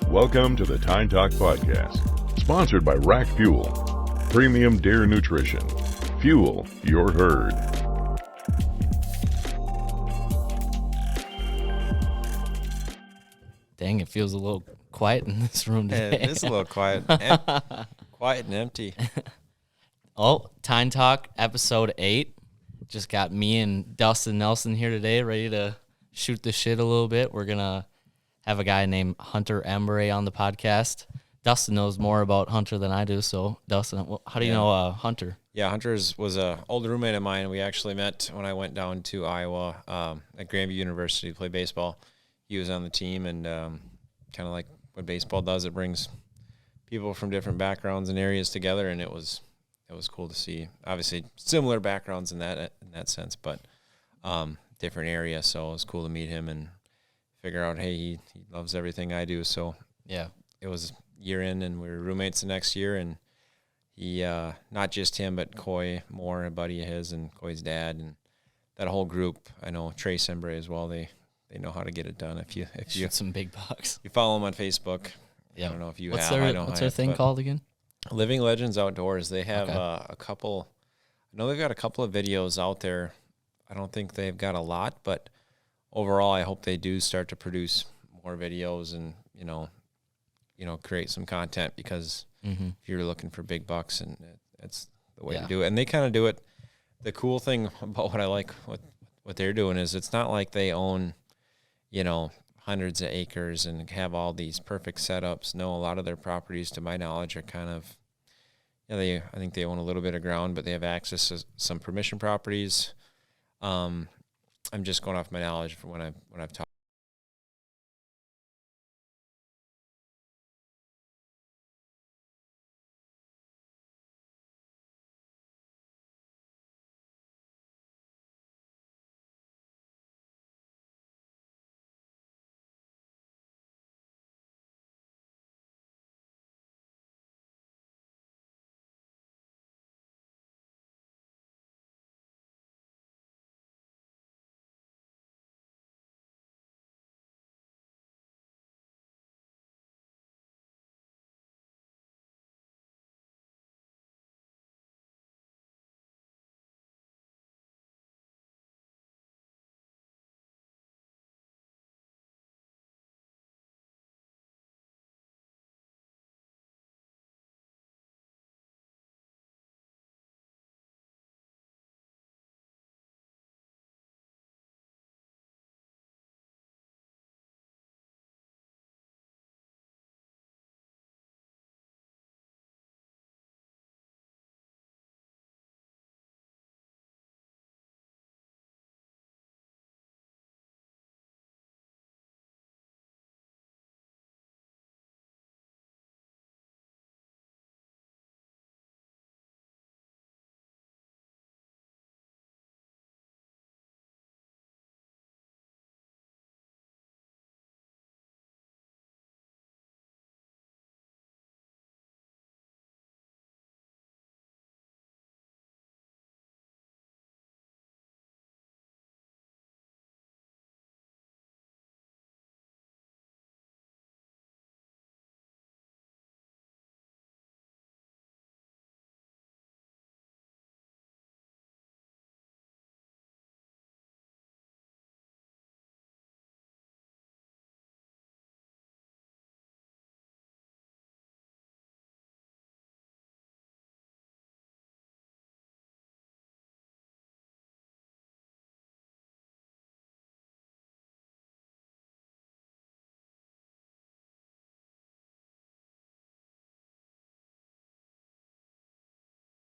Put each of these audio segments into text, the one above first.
Welcome to the Tine Talk Podcast, sponsored by Rack Fuel, premium deer nutrition. Fuel your herd. Dang, it feels a little quiet in this room today. It is a little quiet. Quiet and empty. Oh, Tine Talk episode 8. Just got me and Dustin Nelson here today, ready to shoot the shit a little bit. We're going to have a guy named Hunter Embray on the podcast. Dustin knows more about Hunter than I do, so Dustin, how do you know Hunter? Yeah, Hunter was an old roommate of mine. We actually met when I went down to Iowa at Grandview University to play baseball. He was on the team, and kind of like what baseball does, it brings people from different backgrounds and areas together, and it was cool to see. Obviously, similar backgrounds in that sense, but different areas. So it was cool to meet him and figure out, hey, he loves everything I do. So Yeah. it was year in, and we were roommates the next year, and he not just him, but Coy Moore, a buddy of his, and Coy's dad, and that whole group. I know Trace Embray as well. They know how to get it done. If you Shoot some big bucks. you follow them on Facebook. Yeah. I don't know if you What's have. What's their thing called again? Living Legends Outdoors. They have Okay. a couple. I know they've got a couple of videos out there. I don't think they've got a lot, but overall, I hope they do start to produce more videos and create some content, because Mm-hmm. if you're looking for big bucks, and it's the way Yeah. to do it. And they kind of do it. The cool thing about what I like what they're doing is it's not like they own, hundreds of acres and have all these perfect setups. No, a lot of their properties, to my knowledge, are kind of, I think they own a little bit of ground, but they have access to some permission properties. I'm just going off my knowledge from when I've talked.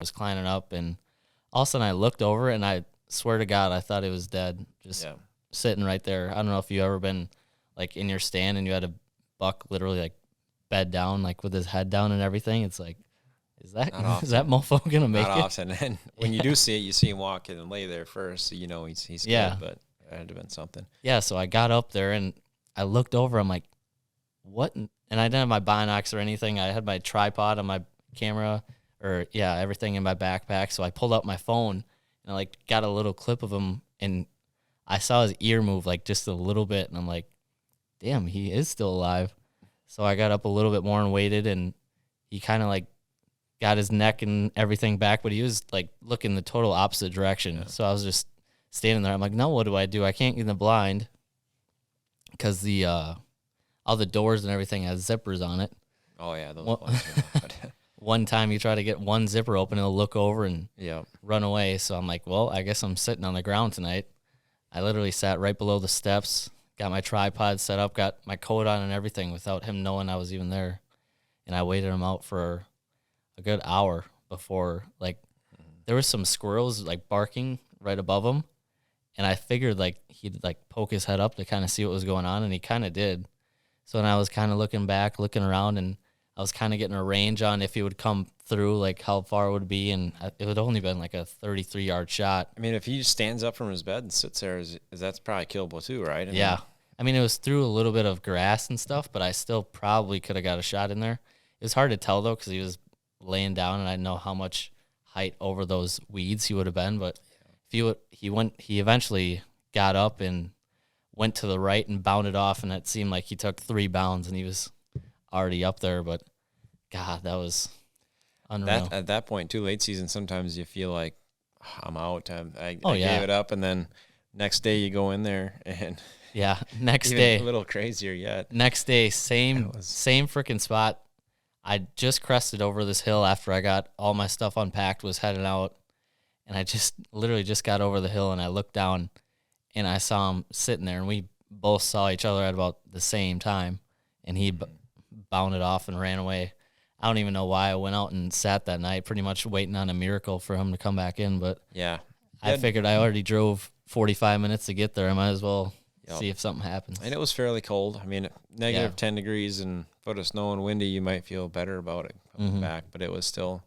Was climbing up, and all of a sudden I looked over, and I swear to God, I thought it was dead, just sitting right there. I don't know if you ever been like in your stand and you had a buck literally like bed down, like with his head down and everything. It's like, is that mofo gonna make Not it? often. And when you do see it, you see him walk in and lay there first, so he's Yeah. good, but it had to have been something. Yeah, so I got up there and I looked over. I'm like, what? And I didn't have my binocs or anything. I had my tripod on my camera, everything in my backpack. So I pulled out my phone and I like got a little clip of him, and I saw his ear move like just a little bit, and I'm like, damn, he is still alive. So I got up a little bit more and waited, and he kind of like got his neck and everything back, but he was like looking the total opposite direction. Yeah. So I was just standing there. I'm like, no, what do? I can't get in the blind because the all the doors and everything has zippers on it. Oh yeah, those ones are not. One time you try to get one zipper open, it'll look over and Yep. run away. So I'm like, well, I guess I'm sitting on the ground tonight. I literally sat right below the steps, got my tripod set up, got my coat on and everything without him knowing I was even there. And I waited him out for a good hour before, like, there was some squirrels, like, barking right above him. And I figured, like, he'd, like, poke his head up to kind of see what was going on, and he kind of did. So then I was kind of looking back, looking around, and I was kind of getting a range on if he would come through, like how far it would be, and it would only been like a 33-yard shot. I mean, if he just stands up from his bed and sits there, that's probably killable too, right? I mean, it was through a little bit of grass and stuff, but I still probably could have got a shot in there. It was hard to tell, though, because he was laying down, and I didn't know how much height over those weeds he would have been. But if he eventually got up and went to the right and bounded off, and it seemed like he took 3 bounds, and he was already up there. But God, that was unreal. At that point too, late season, sometimes you feel like I'm out. I gave it up, and then next day you go in there and next day a little crazier yet. Next day, same freaking spot. I just crested over this hill after I got all my stuff unpacked, was heading out, and I just literally just got over the hill, and I looked down, and I saw him sitting there, and we both saw each other at about the same time, and he bounded off and ran away. I don't even know why I went out and sat that night, pretty much waiting on a miracle for him to come back in. But yeah, I figured I already drove 45 minutes to get there. I might as well see if something happens. And it was fairly cold. I mean, negative 10 degrees and foot of snow and windy, you might feel better about it coming back. But it was still,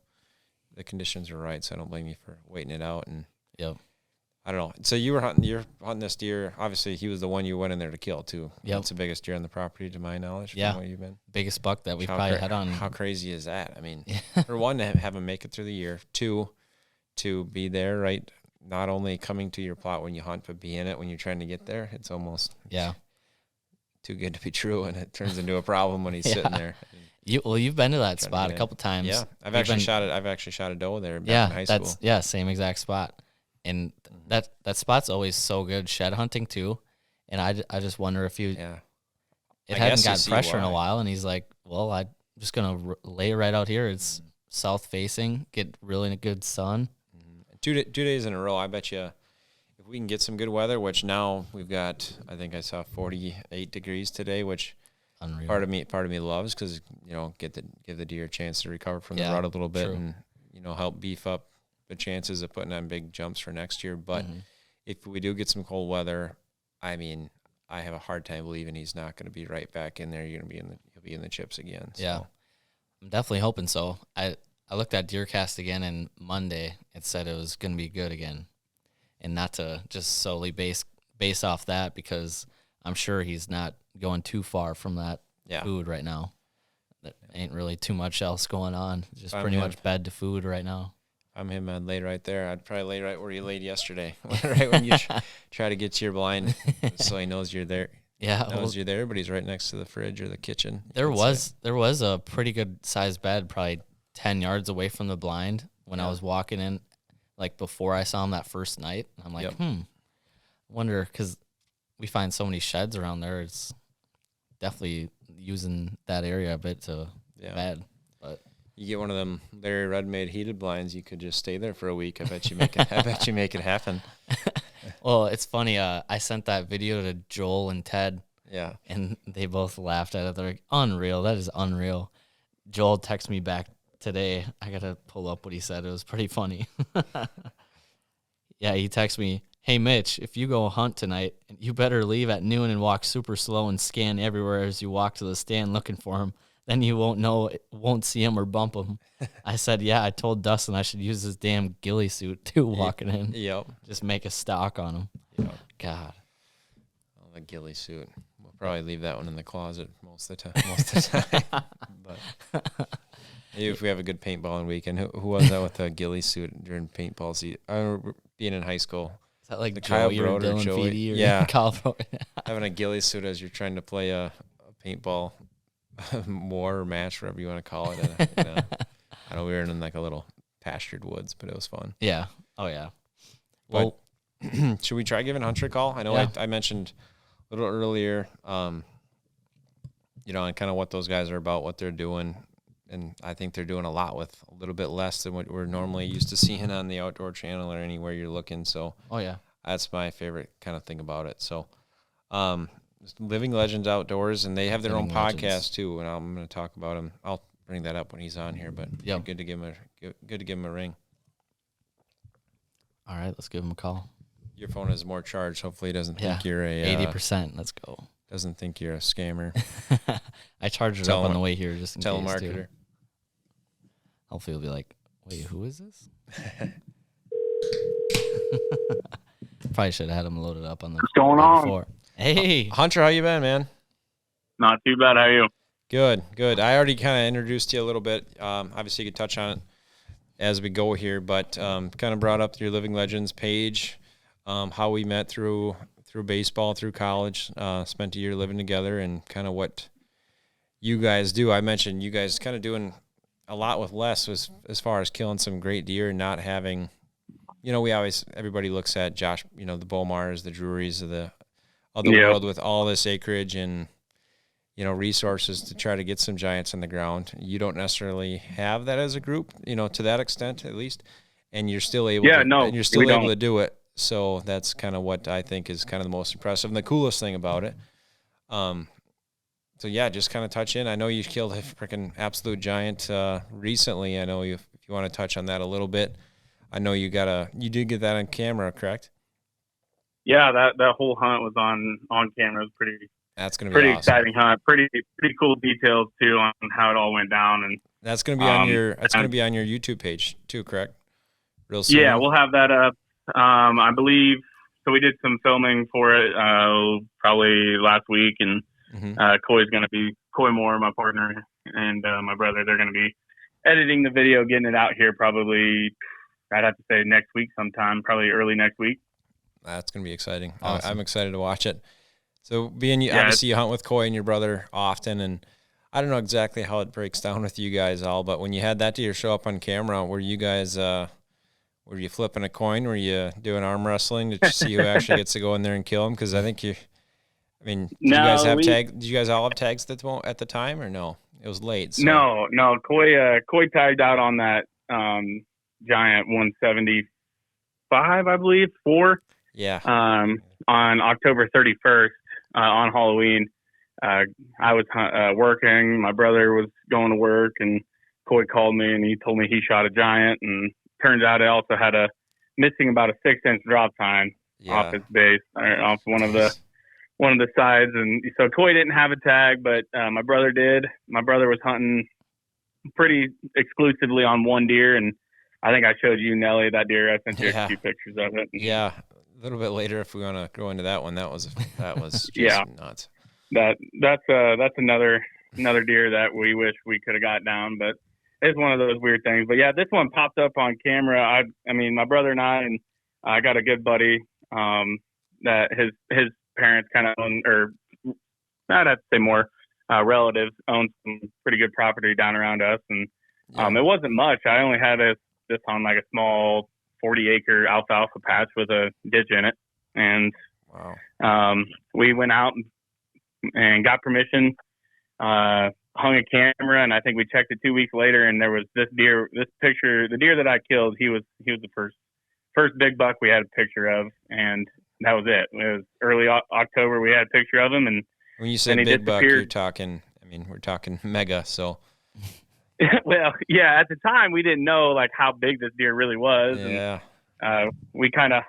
the conditions were right, so I don't blame you for waiting it out. And I don't know. So you're hunting this deer. Obviously, he was the one you went in there to kill, too. Yep. It's the biggest deer on the property, to my knowledge. Yeah. From what you've been. Biggest buck that we've probably had on. How crazy is that? I mean, for one, to have him make it through the year. 2, to be there, right? Not only coming to your plot when you hunt, but be in it when you're trying to get there. It's almost too good to be true, and it turns into a problem when he's sitting there. You've been to that spot a couple times. Yeah, I've actually shot a doe there back in high school. Same exact spot. And that spot's always so good shed hunting too. And I just wonder if it hadn't got pressure in a while, and he's like, well, I'm just gonna lay right out here. It's south facing, get really good sun. 2 days in a row. I bet you if we can get some good weather, which now we've got, I think I saw 48 degrees today, which unreal. Part of me loves, because give the deer a chance to recover from the rut a little bit, and help beef up the chances of putting on big jumps for next year. But if we do get some cold weather, I mean, I have a hard time believing he's not going to be right back in there. He'll be in the chips again. So. Yeah, I'm definitely hoping so. I looked at DeerCast again, and Monday it said it was going to be good again, and not to just solely base off that, because I'm sure he's not going too far from that food right now. There ain't really too much else going on. Just pretty much bed to food right now. I'm him. I'd lay right there. I'd probably lay right where you laid yesterday, right when you try to get to your blind, so he knows you're there. Yeah, knows you're there, but he's right next to the fridge or the kitchen. There was a pretty good sized bed, probably 10 yards away from the blind when I was walking in, like before I saw him that first night. I'm like, wonder, because we find so many sheds around there. It's definitely using that area a bit to bed. But you get one of them Larry Red-made heated blinds, you could just stay there for a week. I bet you make it happen. Well, it's funny. I sent that video to Joel and Ted. Yeah. And they both laughed at it. They're like, unreal. That is unreal. Joel texted me back today. I got to pull up what he said. It was pretty funny. Yeah, he texted me, hey, Mitch, if you go hunt tonight, you better leave at noon and walk super slow and scan everywhere as you walk to the stand looking for him. Then you won't see him or bump him. I said, yeah, I told Dustin I should use his damn ghillie suit too walking in. Yep. Just make a stock on him. Yep. God. Oh, the ghillie suit. We'll probably leave that one in the closet most of the time. But maybe if we have a good paintballing weekend. Who was that with a ghillie suit during paintball season? I remember being in high school. Is that like the Kyle Joey or Broder, Dylan Joey. Feedy or Yeah. Kyle Broder? Having a ghillie suit as you're trying to play a paintball war or match, whatever you want to call it. I know we were in like a little pastured woods, but it was fun. Yeah. Oh, yeah. Well, should we try giving Hunter a call? I know Yeah. I mentioned a little earlier, and kind of what those guys are about, what they're doing. And I think they're doing a lot with a little bit less than what we're normally used to seeing on the Outdoor Channel or anywhere you're looking. So, oh, yeah. That's my favorite kind of thing about it. So, Living Legends Outdoors, and they have their own podcast too. And I'm going to talk about him. I'll bring that up when he's on here. But yep. good to give him a ring. All right, let's give him a call. Your phone is more charged. Hopefully, he doesn't think you're a 80%. Let's go. Doesn't think you're a scammer. I charged it up on the way here just in case. Telemarketer. Hopefully, he'll be like, "Wait, who is this?" Probably should have had him loaded up on the. What's going on? Before. Hey, Hunter, how you been, man? Not too bad. How are you? Good. I already kind of introduced you a little bit. Obviously, you could touch on it as we go here, but kind of brought up your Living Legends page, how we met through baseball, through college, spent a year living together, and kind of what you guys do. I mentioned you guys kind of doing a lot with less as far as killing some great deer and not having, everybody looks at Josh, the Bomars, the Drurys of the world with all this acreage and, resources to try to get some giants on the ground. You don't necessarily have that as a group, to that extent at least, and you're still able to do it. So that's kind of what I think is kind of the most impressive and the coolest thing about it. So yeah, just kind of touch in. I know you killed a freaking absolute giant recently. I know if you want to touch on that a little bit. I know you did get that on camera, correct? Yeah, that whole hunt was on camera. It was that's going to be pretty awesome. Exciting hunt. Pretty cool details too on how it all went down, and that's going to be on your YouTube page too, correct? Real soon. Yeah, we'll have that up. I believe so. We did some filming for it probably last week, and Coy Moore, my partner, and my brother. They're going to be editing the video, getting it out here probably. I'd have to say next week sometime, probably early next week. That's going to be exciting. Awesome. I'm excited to watch it. So obviously you hunt with Coy and your brother often, and I don't know exactly how it breaks down with you guys all, but when you had that deer show up on camera, were you guys were you flipping a coin? Were you doing arm wrestling to see who actually gets to go in there and kill him? Because I think did you guys all have tags at the time, or no? It was late. So. No. Coy tagged out on that giant 175, I believe, 4. Yeah. On October 31st, on Halloween, I was working. My brother was going to work, and Coy called me and he told me he shot a giant. And turns out it also had missing about a 6-inch drop tine off its base, off one of the sides. And so Coy didn't have a tag, but my brother did. My brother was hunting pretty exclusively on one deer, and I think I showed you, Nelly, that deer. I sent you a few pictures of it. Yeah, a little bit later if we want to go into that one. That was just nuts. That's another deer that we wish we could have got down, but it's one of those weird things. But yeah, this one popped up on camera. I mean, my brother and I got a good buddy that his parents kind of own, or I'd have to say more relatives own some pretty good property down around us, and it wasn't much. I only had this on like a small 40-acre alfalfa patch with a ditch in it, and we went out and got permission, hung a camera, and I think we checked it 2 weeks later, and there was this picture. The deer that I killed, he was the first big buck we had a picture of, and that was it. It was early October. We had a picture of him, and when you say big buck, you're talking. We're talking mega. So. Well, yeah. At the time, we didn't know like how big this deer really was. Yeah. And, we kind of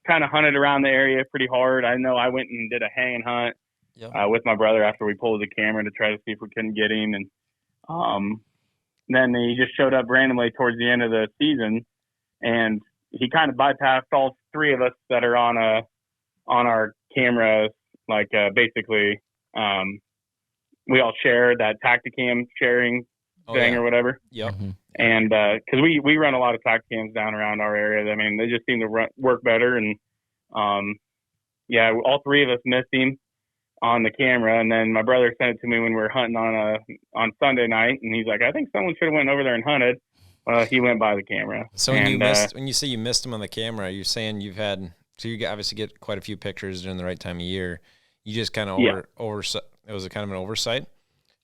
hunted around the area pretty hard. I know I went and did a hanging hunt with my brother after we pulled the camera to try to see if we couldn't get him, and then he just showed up randomly towards the end of the season, and he kind of bypassed all 3 of us that are on our cameras. Like basically, we all share that Tacticam sharing thing or whatever. Yep. And because we run a lot of Tacticams down around our area. I mean, they just seem to work better. And Yeah, all three of us missed him on the camera, and then my brother sent it to me when we were hunting on Sunday night, and he's like, I think someone should have went over there and hunted. He went by the camera. So when you say you missed him on the camera, you're saying you obviously get quite a few pictures during the right time of year. You just kind of it was a kind of an oversight.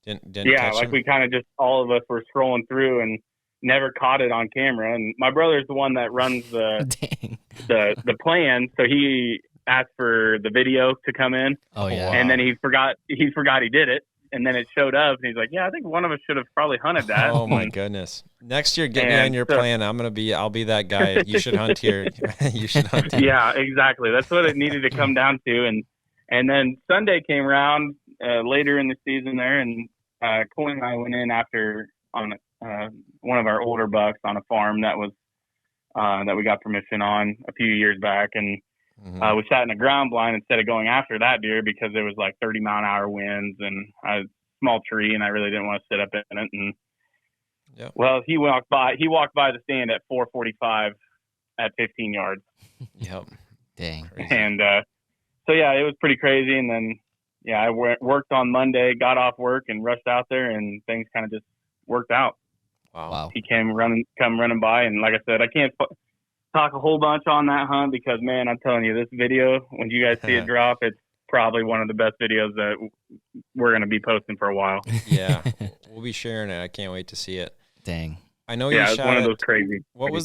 Didn't catch him? We kind of just, all of us were scrolling through and never caught it on camera. And my brother's the one that runs the plan, so he asked for the video to come in. Oh yeah. And then he forgot he did it. And then it showed up, and he's like, "Yeah, I think one of us should have probably hunted that." Oh my goodness! Next year, get me on your plan. I'll be that guy. You should hunt here. You should hunt here. Yeah, exactly. That's what it needed to come down to. And then Sunday came around later in the season there, and Cole and I went in after on one of our older bucks on a farm that we got permission on a few years back, and we sat in a ground blind instead of going after that deer because it was like 30-mile-an-hour winds and a small tree, and I really didn't want to sit up in it. And well, he walked by the stand at 4:45 at 15 yards. Yep. Dang. Crazy. And so yeah, it was pretty crazy. And then I worked on Monday, got off work, and rushed out there, and things kind of just worked out. Wow. He come running by, and like I said, I can't talk a whole bunch on that hunt because, man, I'm telling you, this video, when you guys see it drop, it's probably one of the best videos that we're going to be posting for a while. Yeah, we'll be sharing it. I can't wait to see it. Dang. I know you shot it's one of those crazy. What was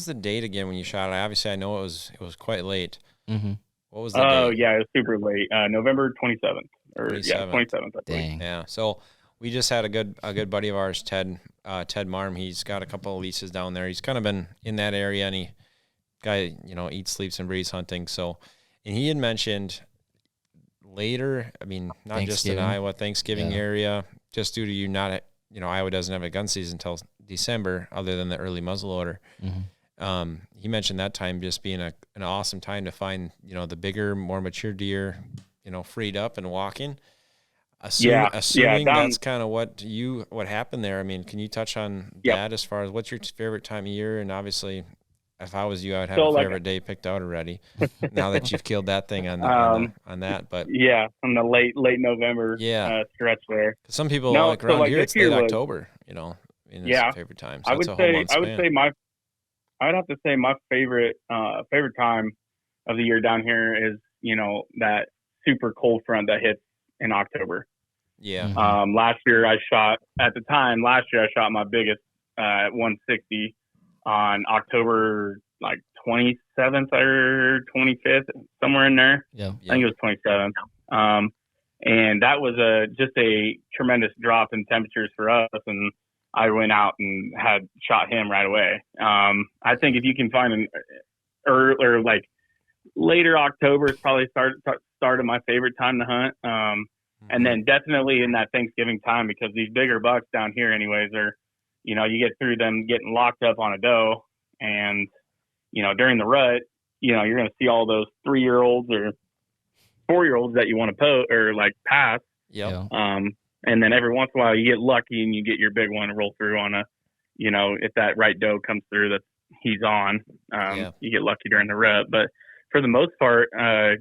the date again when you shot it? Obviously, I know it was quite late. Mm-hmm. What was the date? Oh yeah, it was super late. November 27th. 27th. Dang. Yeah. So we just had a good buddy of ours, Ted Marm. He's got a couple of leases down there. He's kind of been in that area, and guy, eats, sleeps, and breathes hunting. So, and he had mentioned later, I mean, not just in Iowa, Thanksgiving area, just due to Iowa doesn't have a gun season until December, other than the early muzzleloader. Mm-hmm. He mentioned that time just being an awesome time to find, the bigger, more mature deer, freed up and walking. Assuming that's kind of what happened there. I mean, can you touch on that as far as what's your favorite time of year? And obviously, if I was you, I would have a favorite day picked out already. Now that you've killed that thing on that, but on the late November stretch there. Some people around here it's late October. It's favorite time. So I would have to say my favorite time of the year down here is that super cold front that hits in October. Yeah. Last year I shot my biggest at 160 on October like 27th or 25th, somewhere in there. Yeah. I think it was 27th. And that was just a tremendous drop in temperatures for us. And I went out and had shot him right away. I think if you can find or like later October is probably started my favorite time to hunt. And then definitely in that Thanksgiving time, because these bigger bucks down here anyways are, you get through them getting locked up on a doe, and, during the rut, you're going to see all those 3-year-olds or 4-year-olds that you want to pass. Yeah. And then every once in a while you get lucky and you get your big one to roll through on if that right doe comes through that he's on, you get lucky during the rut. But for the most part,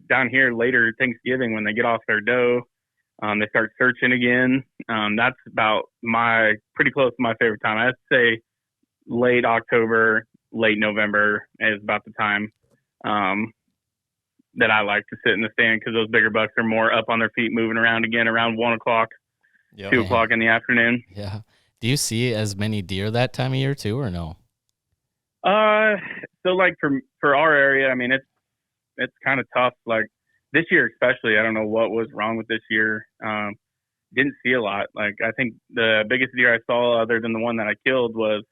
down here later Thanksgiving, when they get off their doe, they start searching again. That's about pretty close to my favorite time. I'd say late October, late November is about the time that I like to sit in the stand, because those bigger bucks are more up on their feet, moving around again around 1 o'clock, 2 o'clock in the afternoon. Yeah. Do you see as many deer that time of year too, or no? So like for our area, I mean, it's kind of tough. Like this year especially, I don't know what was wrong with this year. Didn't see a lot. Like I think the biggest deer I saw, other than the one that I killed, was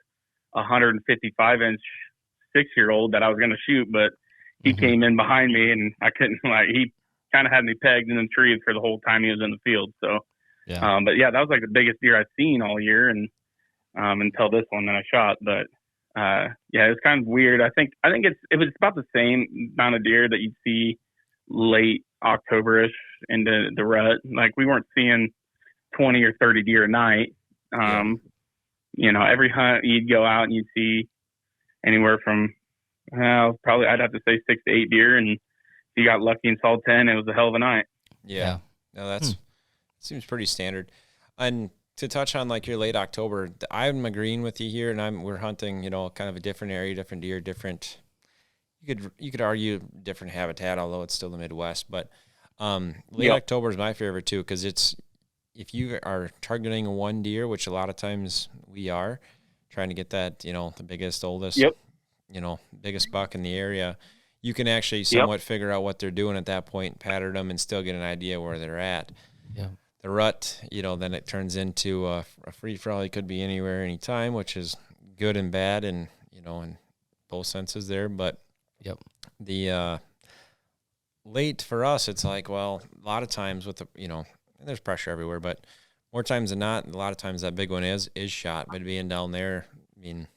a 155-inch 6-year-old that I was going to shoot, but he came in behind me and I couldn't. He kind of had me pegged in the trees for the whole time he was in the field. So, but yeah, that was like the biggest deer I've seen all year, and until this one that I shot. But it's kind of weird. I think it was about the same amount of deer that you'd see late October-ish into the rut. Like we weren't seeing 20 or 30 deer a night. Every hunt you'd go out and you'd see anywhere from probably I'd have to say 6 to 8 deer, and you got lucky and saw 10, it was a hell of a night. Yeah. No, that's seems pretty standard. And to touch on like your late October, I'm agreeing with you here, and we're hunting, you know, kind of a different area, different deer, different. You could argue different habitat, although it's still the Midwest. But late October is my favorite too, because it's if you are targeting one deer, which a lot of times we are, trying to get that, you know, the biggest, oldest, you know, biggest buck in the area, you can actually somewhat figure out what they're doing at that point, pattern them, and still get an idea where they're at. Yeah. The rut, you know, then it turns into a free-for-all. It could be anywhere, anytime, which is good and bad, and, you know, in both senses there. But the late for us, it's like, well, a lot of times with the, you know, there's pressure everywhere, but more times than not, a lot of times that big one is shot. But being down there, I mean,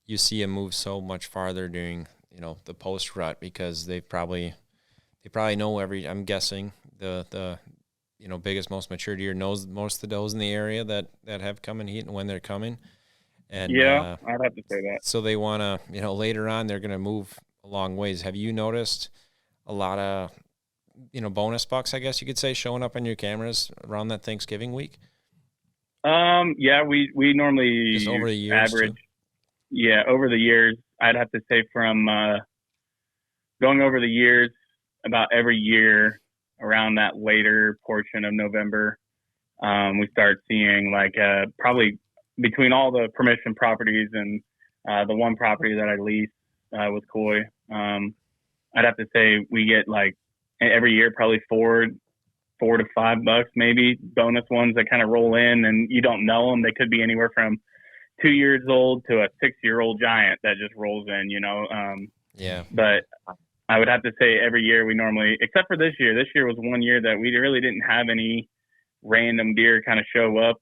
you see him move so much farther during, you know, the post rut, because they probably know I'm guessing the you know, biggest, most mature deer knows most of the does in the area that have come in heat and when they're coming. And I'd have to say that. So they want to, you know, later on they're going to move a long ways. Have you noticed a lot of, you know, bonus bucks, I guess you could say, showing up on your cameras around that Thanksgiving week? Yeah, we normally just over the years average. Too. Yeah, over the years, I'd have to say from going over the years, about every year around that later portion of November, we start seeing like probably between all the permission properties and the one property that I lease with Coy, I'd have to say we get like every year probably four to $5 maybe bonus ones that kind of roll in, and you don't know them. They could be anywhere from 2 years old to a 6-year-old giant that just rolls in, you know. But I would have to say every year we normally, except for this year was one year that we really didn't have any random deer kind of show up.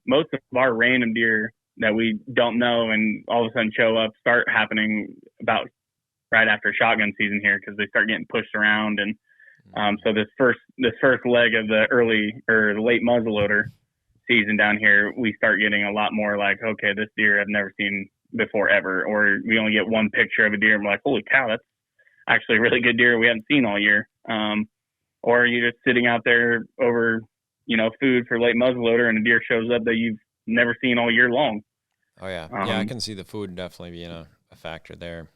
Most of our random deer that we don't know and all of a sudden show up start happening about right after shotgun season here, because they start getting pushed around. And so this first leg of the early or the late muzzleloader season down here, we start getting a lot more like, okay, this deer I've never seen before ever, or we only get one picture of a deer and we're like, holy cow, that's actually a really good deer we haven't seen all year. Or you're just sitting out there over, you know, food for late muzzleloader, and a deer shows up that you've never seen all year long. Oh yeah. Yeah, I can see the food definitely being a factor there.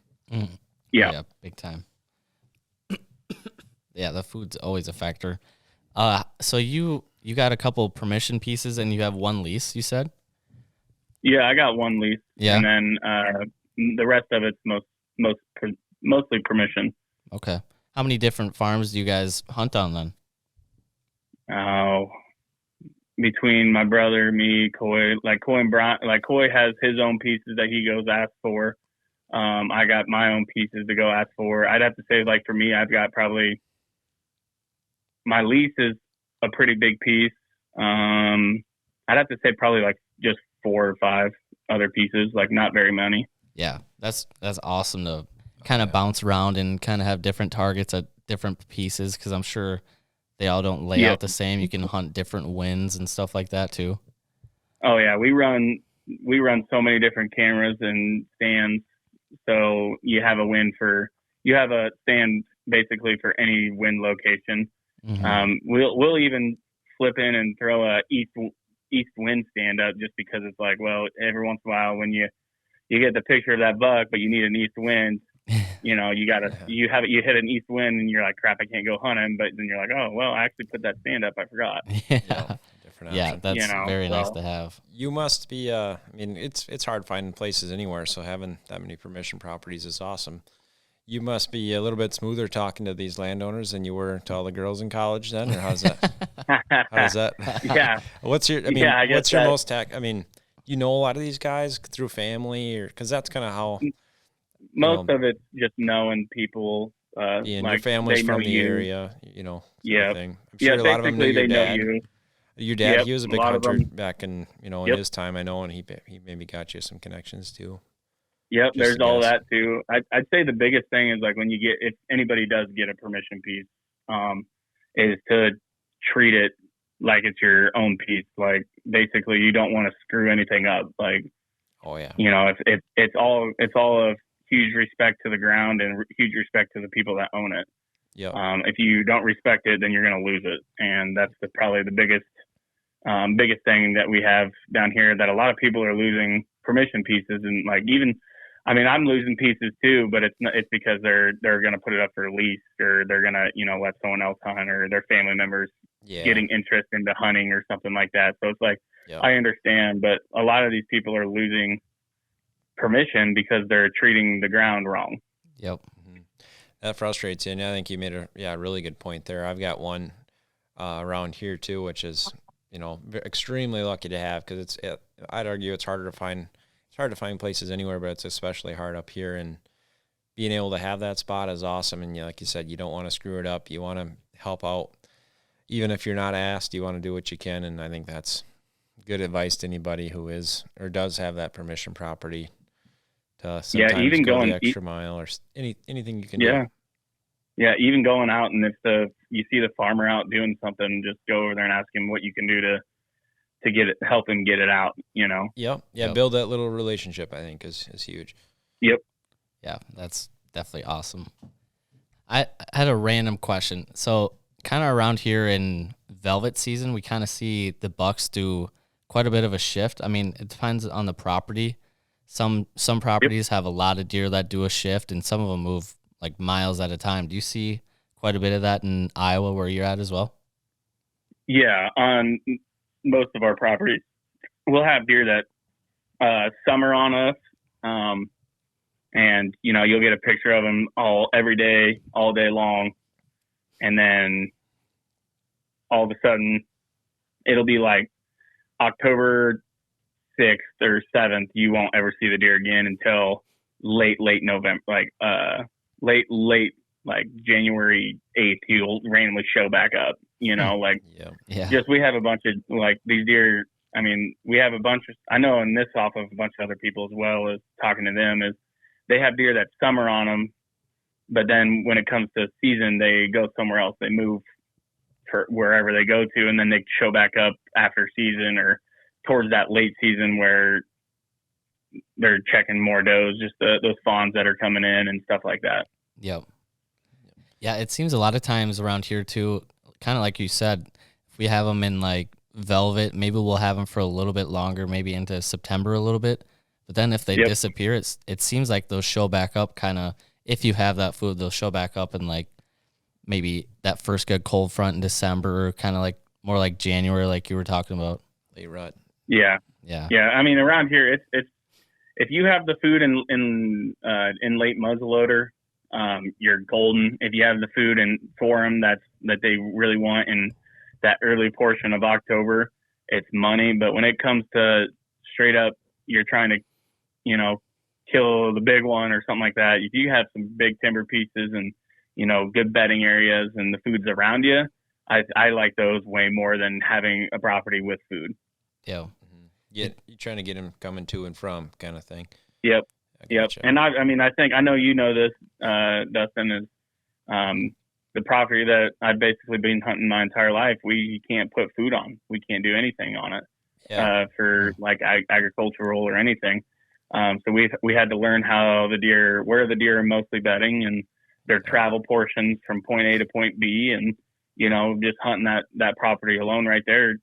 Yeah, big time. Yeah, the food's always a factor. So you got a couple permission pieces and you have one lease, you said? Yeah, I got one lease. Yeah. And then the rest of it's mostly permission. Okay. How many different farms do you guys hunt on then? Between my brother, me, Coy, like Coy and Brian, like Coy has his own pieces that he goes ask for. I got my own pieces to go ask for. I'd have to say, like, for me, I've got probably, my lease is a pretty big piece. I'd have to say probably like just 4 or 5 other pieces, like not very many. Yeah, that's awesome to kind of bounce around and kind of have different targets at different pieces, because I'm sure they all don't lay out the same. You can hunt different winds and stuff like that too. Oh yeah, we run so many different cameras and stands. So you have a stand basically for any wind location. Mm-hmm. We'll even flip in and throw a east wind stand up, just because it's like, well, every once in a while when you get the picture of that buck, but you need an east wind, you know, you hit an east wind and you're like, crap, I can't go hunting. But then you're like, oh, well, I actually put that stand up. I forgot. Yeah, that's very nice to have. You must be, I mean, it's hard finding places anywhere, so having that many permission properties is awesome. You must be a little bit smoother talking to these landowners than you were to all the girls in college then, or how's that? How's that? Yeah. What's your most I mean, you know a lot of these guys through family, or because that's kind of how most of it's just knowing people. And like your family's from the area, you know. Yeah. I'm sure a lot of them knew your dad. Know you. Your dad, he was a big hunter back in, you know, in his time, I know, and he maybe got you some connections too. Yep, there's all that too. I'd say the biggest thing is like if anybody does get a permission piece, is to treat it like it's your own piece. Like basically, you don't want to screw anything up. Like, oh yeah, you know, it's all of huge respect to the ground and huge respect to the people that own it. Yep. If you don't respect it, then you're going to lose it. And that's probably the biggest thing that we have down here, that a lot of people are losing permission pieces. And like, even, I mean, I'm losing pieces too, but it's because they're going to put it up for lease, or they're going to, let someone else hunt, or their family members getting interest into hunting or something like that. So it's like, I understand, but a lot of these people are losing permission because they're treating the ground wrong. Yep. That frustrates you. And I think you made a really good point there. I've got one around here too, which is, extremely lucky to have, because I'd argue it's hard to find places anywhere, but it's especially hard up here. And being able to have that spot is awesome. And like you said, you don't want to screw it up. You want to help out. Even if you're not asked, you want to do what you can. And I think that's good advice to anybody who is or does have that permission property to sometimes even go going the extra mile, or anything you can do. Yeah, even going out, and if you see the farmer out doing something, just go over there and ask him what you can do to get it, help him get it out. Yep. Build that little relationship, I think, is huge. Yep. Yeah, that's definitely awesome. I had a random question. So kind of around here in velvet season, we kind of see the bucks do quite a bit of a shift. I mean, it depends on the property. Some properties have a lot of deer that do a shift, and some of them move like miles at a time. Do you see quite a bit of that in Iowa where you're at as well? Yeah, on most of our properties, we'll have deer that summer on us, and you'll get a picture of them every day, all day long, and then all of a sudden it'll be like October 6th or 7th. You won't ever see the deer again until late November, late like January 8th, he'll randomly show back up, just, we have a bunch of like these deer. I mean, we have a bunch of, I know, and this off of a bunch of other people as well, as talking to them, is they have deer that summer on them, but then when it comes to season, they go somewhere else. They move for wherever they go to, and then they show back up after season or towards that late season where they're checking more does, just those fawns that are coming in and stuff like that. Yep. Yeah, it seems a lot of times around here too, kind of like you said, if we have them in like velvet, maybe we'll have them for a little bit longer, maybe into September a little bit. But then if they disappear, it seems like they'll show back up kind of, if you have that food, they'll show back up in like maybe that first good cold front in December, or kind of like more like January, like you were talking about. Late rut. Yeah. I mean, around here, it's if you have the food in late muzzleloader, you're golden. If you have the food for them that they really want in that early portion of October, it's money. But when it comes to straight up, you're trying to, kill the big one or something like that. If you have some big timber pieces and, good bedding areas and the food's around you, I like those way more than having a property with food. Yeah. You're trying to get them coming to and from kind of thing. Yep. And I know this, Dustin, is the property that I've basically been hunting my entire life. We can't put food on. We can't do anything on it for like agricultural or anything. So we had to learn where the deer are mostly bedding and their travel portions from point A to point B, and just hunting that property alone right there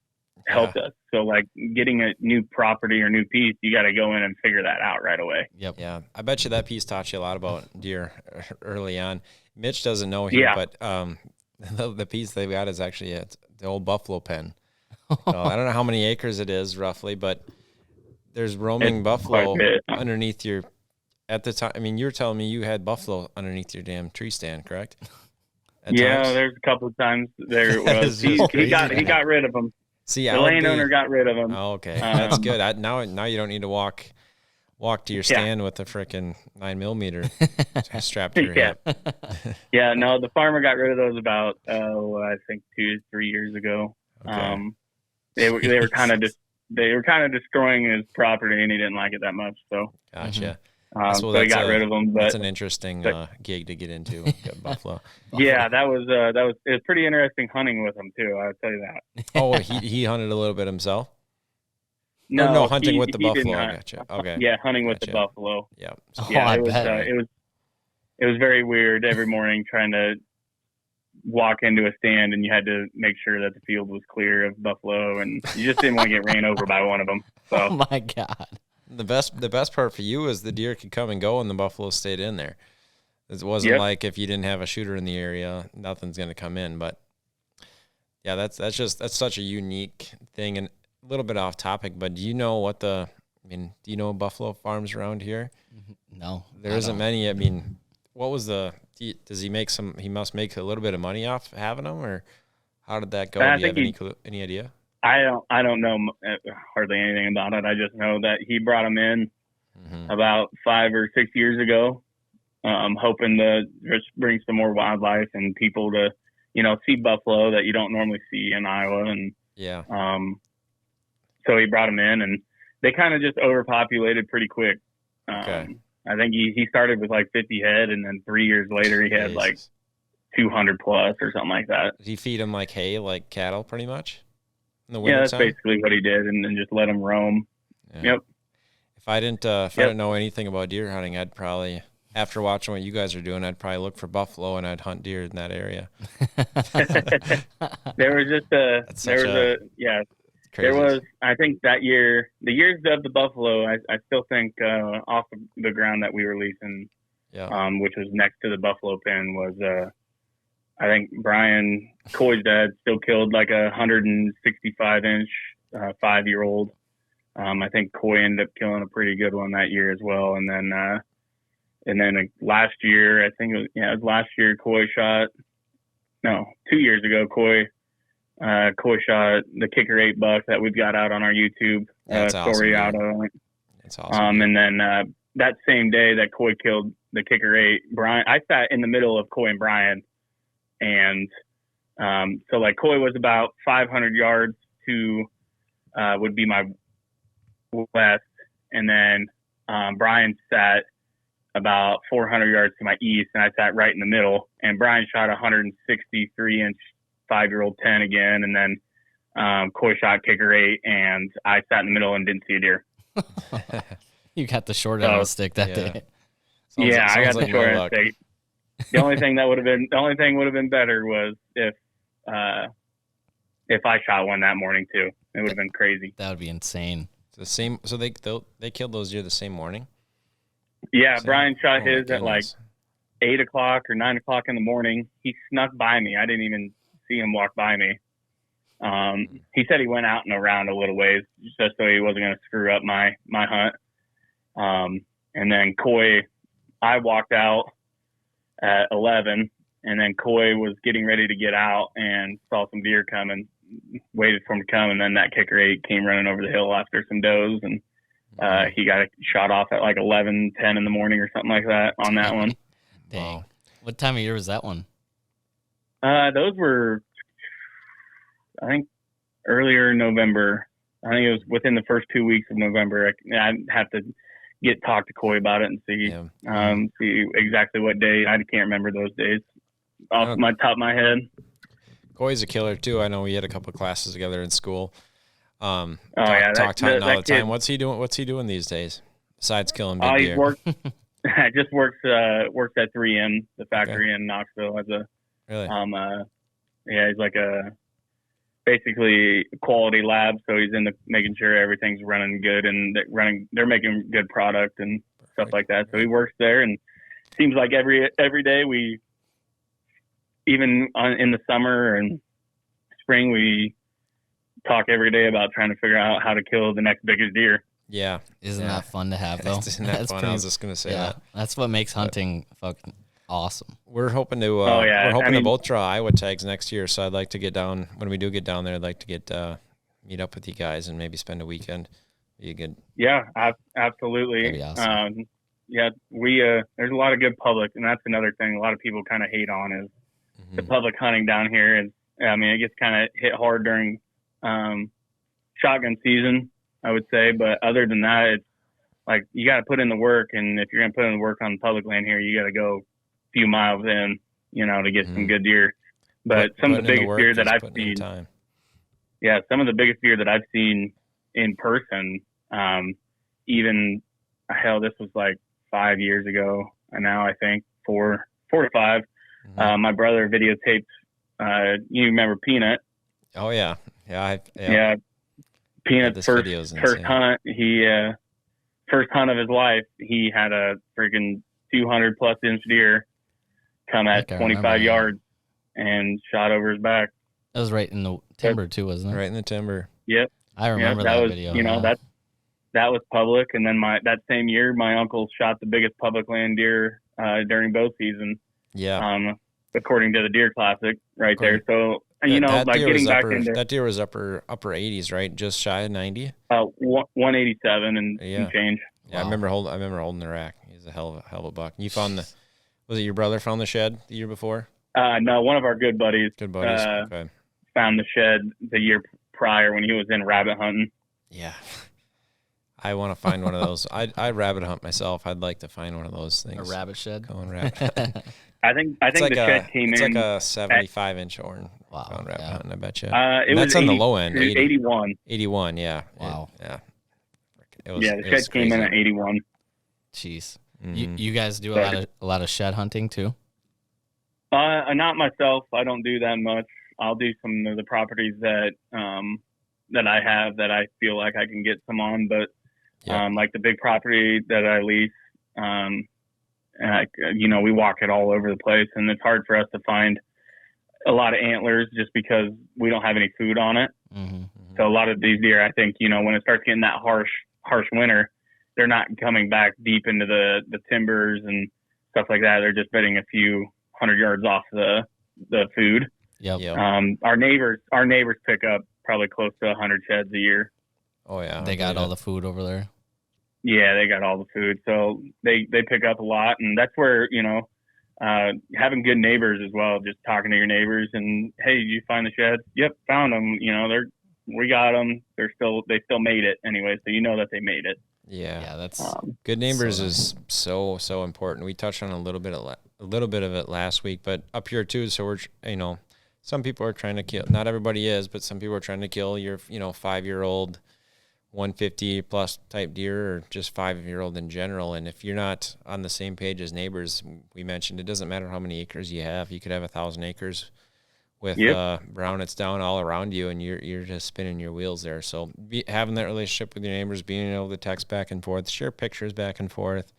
helped us. So like getting a new property or new piece, you got to go in and figure that out right away. Yep. Yeah. I bet you that piece taught you a lot about deer early on. Mitch doesn't know here, but the piece they've got is actually the old buffalo pen. So I don't know how many acres it is roughly, but there's roaming buffalo underneath your, at the time. I mean, you were telling me you had buffalo underneath your damn tree stand, correct? There's a couple of times there was. he got rid of them. See, the landowner got rid of them. Oh, okay, that's good. Now you don't need to walk to your stand with a frickin' 9mm strapped to your hip. No, the farmer got rid of those about I think 2-3 years ago. Okay. They were kind of destroying his property, and he didn't like it that much. So gotcha. So he got rid of them. But that's an interesting gig to get into. Buffalo. Yeah, it was pretty interesting hunting with him too. I'll tell you that. Oh, he hunted a little bit himself. No, hunting with the buffalo. I gotcha. Okay. Yeah, hunting with the buffalo. Yeah. It was very weird every morning trying to walk into a stand and you had to make sure that the field was clear of buffalo, and you just didn't want to get ran over by one of them. So. Oh my God. The best part for you is the deer could come and go and the buffalo stayed in there. It wasn't like if you didn't have a shooter in the area, nothing's going to come in. But yeah, that's such a unique thing. And a little bit off topic, but do you know do you know buffalo farms around here? No, there isn't many. I mean, what was does he make he must make a little bit of money off having them, or how did that go? Do you have any idea? I don't know hardly anything about it. I just know that he brought them in about 5 or 6 years ago, hoping to just bring some more wildlife and people to, see buffalo that you don't normally see in Iowa. And so he brought them in, and they kind of just overpopulated pretty quick. Okay. I think he started with like 50 head, and then 3 years later he had like 200 plus or something like that. Did he feed them like hay, like cattle, pretty much? Yeah, that's basically what he did, and then just let them roam. Yeah. Yep. If I didn't know anything about deer hunting, I'd probably, after watching what you guys are doing, I'd probably look for buffalo and I'd hunt deer in that area. There was I think that year, the years of the buffalo, I still think off the ground that we were leasing, which was next to the buffalo pen, was I think Brian Coy's dad still killed like 165-inch 5-year-old. I think Coy ended up killing a pretty good one that year as well. And then last year, I think it was last year, Coy shot. No, 2 years ago, Coy shot the Kicker 8 buck that we've got out on our YouTube story out of it. That's awesome. And then that same day that Coy killed the Kicker 8, I sat in the middle of Coy and Brian. And so like Coy was about 500 yards to would be my west, and then Brian sat about 400 yards to my east, and I sat right in the middle. And Brian shot 163-inch 5-year-old 10 again, and then Coy shot Kicker 8, and I sat in the middle and didn't see a deer. You got the short end of the stick that day. I got the short end of the stick. The only thing would have been better was if I shot one that morning too. It would have been crazy. That would be insane. So they killed those deer the same morning? Yeah, Brian shot his at like 8 o'clock or 9 o'clock in the morning. He snuck by me. I didn't even see him walk by me. He said he went out and around a little ways just so he wasn't going to screw up my hunt. And then Coy, I walked out at 11, and then Coy was getting ready to get out and saw some deer coming, waited for him to come, and then that Kicker 8 came running over the hill after some does, and he got shot off at like 11:10 in the morning or something like that on that one. Dang. Wow. What time of year was that one? Those were, I think, earlier November. I think it was within the first 2 weeks of November. I'd have to talk to Coy about it and see exactly what day. I can't remember those days off my top of my head. Coy's a killer too. I know we had a couple of classes together in school. Talk Tine all the time. What's he doing these days besides killing big deer? He just works at 3M, the factory in Knoxville, as a he's like a basically quality lab, so he's into making sure everything's running good and they're making good product and stuff like that. So he works there, and seems like every day we, even in the summer and spring, we talk every day about trying to figure out how to kill the next biggest deer. Yeah. Isn't that fun to have, though? Isn't that fun? I was just going to say that. That's what makes hunting fucking awesome. We're hoping to to both draw Iowa tags next year, so I'd like to get down, when we do get down there, I'd like to get meet up with you guys and maybe spend a weekend. Be good. Yeah, absolutely. That'd be awesome. We there's a lot of good public, and that's another thing a lot of people kind of hate on is the public hunting down here. It gets kind of hit hard during shotgun season, I would say, but other than that, it's like you got to put in the work, and if you're going to put in the work on public land here, you got to go a few miles in, to get some good deer. But some of the biggest deer that I've seen, some of the biggest deer that I've seen in person, this was like 5 years ago, and now I think 4 to 5. My brother videotaped You remember Peanut? Oh yeah. Yeah. Peanut's first hunt. He first hunt of his life. He had a freaking 200 plus inch deer come at 25 yards and shot over his back. That was right in the timber too, wasn't it? Right in the timber. Yep. I remember that video. You know, that was public. And then that same year, my uncle shot the biggest public land deer during bow season. Yeah. According to the Deer Classic right there. So, you know, like getting back into that deer was upper 80s, right? Just shy of 90. 187 and change. Yeah, wow. I remember holding the rack. He's a hell of a buck. You found was it your brother found the shed the year before? No, one of our good buddies. Okay. Found the shed the year prior when he was in rabbit hunting. Yeah. I want to find one of those. I rabbit hunt myself. I'd like to find one of those things. A rabbit shed? Going rabbit. I think the shed came in. It's like a 75-inch horn. Wow. Rabbit hunting, I bet you. That's on the low end. 81. 81, yeah. Wow. The shed came in at 81. Jeez. Mm-hmm. You guys do a lot of shed hunting too? Not myself. I don't do that much. I'll do some of the properties that I have that I feel like I can get some on, but like the big property that I lease, you know, we walk it all over the place, and it's hard for us to find a lot of antlers just because we don't have any food on it. Mm-hmm. So a lot of these deer, I think, you know, when it starts getting that harsh winter, they're not coming back deep into the timbers and stuff like that. They're just betting a few 100 yards off the food. Yep. Our neighbors pick up probably close to 100 sheds a year. Oh yeah. They got all the food over there. Yeah, they got all the food. So they pick up a lot, and that's where, you know, having good neighbors as well, just talking to your neighbors and, hey, did you find the sheds? Yep, found them. You know, we got them. They still made it anyway. So you know that they made it. Yeah, that's good neighbors is so important. We touched on a little bit of it last week, but up here too. So we're, you know, some people are trying to kill. Not everybody is, but some people are trying to kill your, you know, 5-year-old, 150 plus type deer, or just 5-year-old in general. And if you're not on the same page as neighbors, we mentioned it doesn't matter how many acres you have. You could have 1,000 acres with brownets down all around you, and you're just spinning your wheels there. So having that relationship with your neighbors, being able to text back and forth, share pictures back and forth.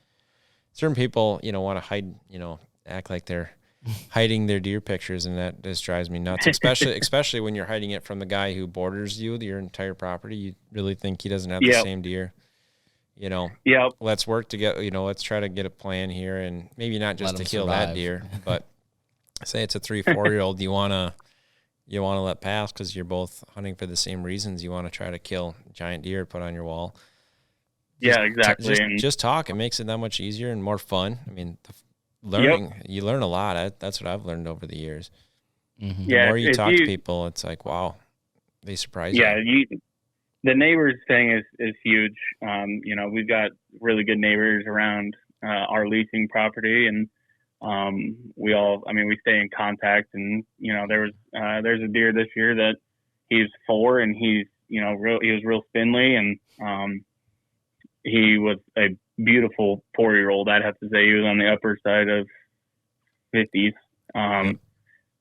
Certain people, you know, want to hide, you know, act like they're hiding their deer pictures, and that just drives me nuts. Especially when you're hiding it from the guy who borders your entire property. You really think he doesn't have the same deer. You know, let's work together. You know, let's try to get a plan here, and maybe not just to kill that deer, but say it's a 3-4-year-old you want to let pass because you're both hunting for the same reasons. You want to try to kill giant deer, put on your wall. Yeah, exactly. Just talk. It makes it that much easier and more fun. I mean, you learn a lot. That's what I've learned over the years. Mm-hmm. The more you talk to people, it's like, wow, they surprise you. Yeah, the neighbors thing is huge. You know, we've got really good neighbors around our leasing property, and we stay in contact. And you know, there's a deer this year that he's 4, and he was real spindly, and he was a beautiful 4-year-old. I'd have to say he was on the upper side of 50s.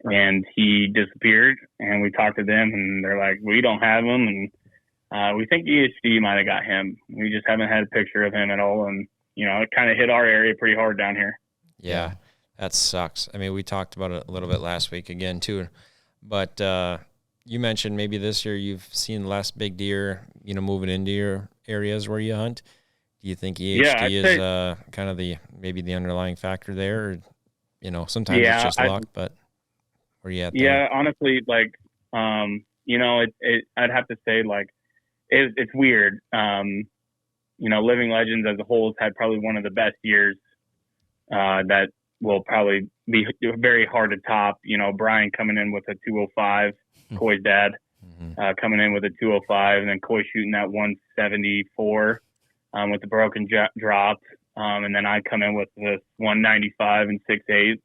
And he disappeared, and we talked to them, and they're like, we don't have him, and we think EHD might have got him. We just haven't had a picture of him at all, and you know, it kind of hit our area pretty hard down here. Yeah, that sucks. I mean, we talked about it a little bit last week again too, but you mentioned maybe this year you've seen less big deer, you know, moving into your areas where you hunt. Do you think EHD is kind of the underlying factor there? Or, you know, sometimes it's just luck, but where you at there? Yeah, honestly, like, you know, I'd have to say, like, it's weird. You know, Living Legends as a whole has had probably one of the best years that will probably be very hard to top. You know, Brian coming in with a 205, Coy's dad coming in with a 205, and then Coy shooting that 174 with the broken drop. And then I come in with this 195 and 6/8,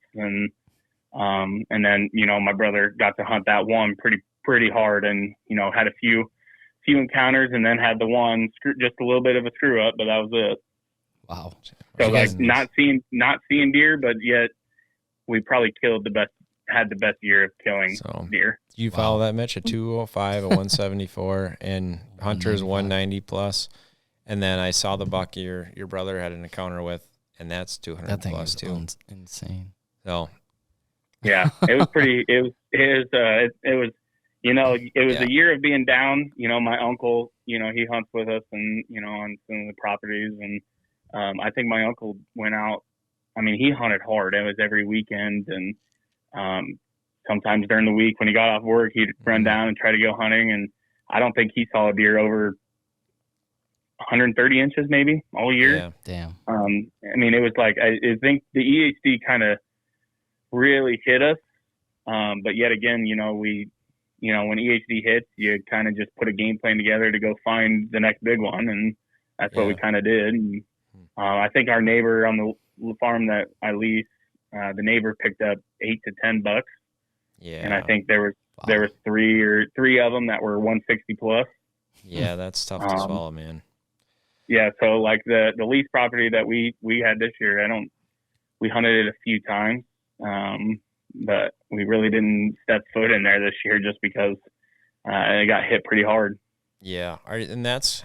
and then, you know, my brother got to hunt that one pretty hard, and, you know, had a few encounters, and then had the one just a little bit of a screw up, but that was it. Wow. So like not seeing deer, but yet we probably killed the had the best year of killing deer. You follow that, Mitch? A 205, a 174, and Hunter's 190 plus. And then I saw the buck your brother had an encounter with, and that's 200 That thing plus is too. insane. So yeah, it was pretty. It was a year of being down. My uncle, he hunts with us, and on some of the properties, and I think my uncle went out. I mean, he hunted hard. It was every weekend, and sometimes during the week when he got off work, he'd run down and try to go hunting. And I don't think he saw a deer over 130 inches maybe all year. Yeah. Damn. I mean, it was like, I think the EHD kind of really hit us. But yet again, when EHD hits, you kind of just put a game plan together to go find the next big one. And that's what we kind of did. And, I think our neighbor on the farm that I lease, the neighbor picked up 8 to 10 bucks. Yeah. And I think there was three of them that were 160 plus. Yeah, that's tough to swallow, man. Yeah, so like the lease property that we had this year, we hunted it a few times, but we really didn't step foot in there this year just because it got hit pretty hard. Yeah, and that's,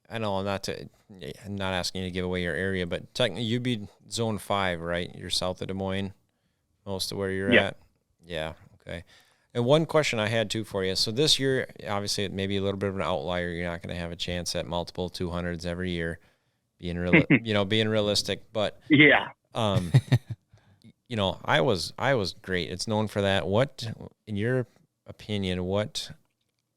I know I'm not asking you to give away your area, but technically you'd be zone 5, right? You're south of Des Moines, most of where you're at. Yeah. Okay. And one question I had too for you. So this year, obviously, it may be a little bit of an outlier. You're not going to have a chance at multiple 200s every year, being realistic. But yeah, I was great. It's known for that. What, in your opinion, what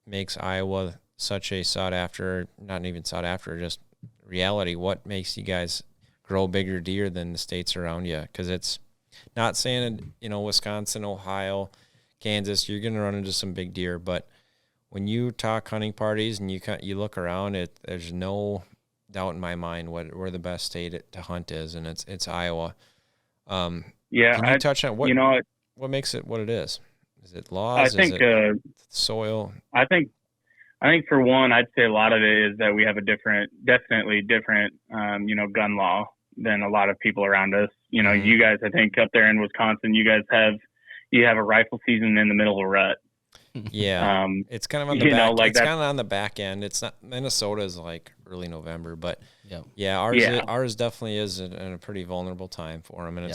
makes Iowa such a sought after, not even sought after, just reality? What makes you guys grow bigger deer than the states around you? Because it's not saying, Wisconsin, Ohio, Kansas, you're going to run into some big deer, but when you talk hunting parties and you look around, there's no doubt in my mind where the best state to hunt is, and it's Iowa. Can you touch on what makes it what it is? Is it laws? I think is it soil? I think for one, I'd say a lot of it is that we have definitely different, gun law than a lot of people around us. You guys, I think up there in Wisconsin, you guys have a rifle season in the middle of a rut. Yeah. It's kind of on the back. It's kind of on the back end. It's not, Minnesota is like early November, but ours definitely is in a pretty vulnerable time for them. And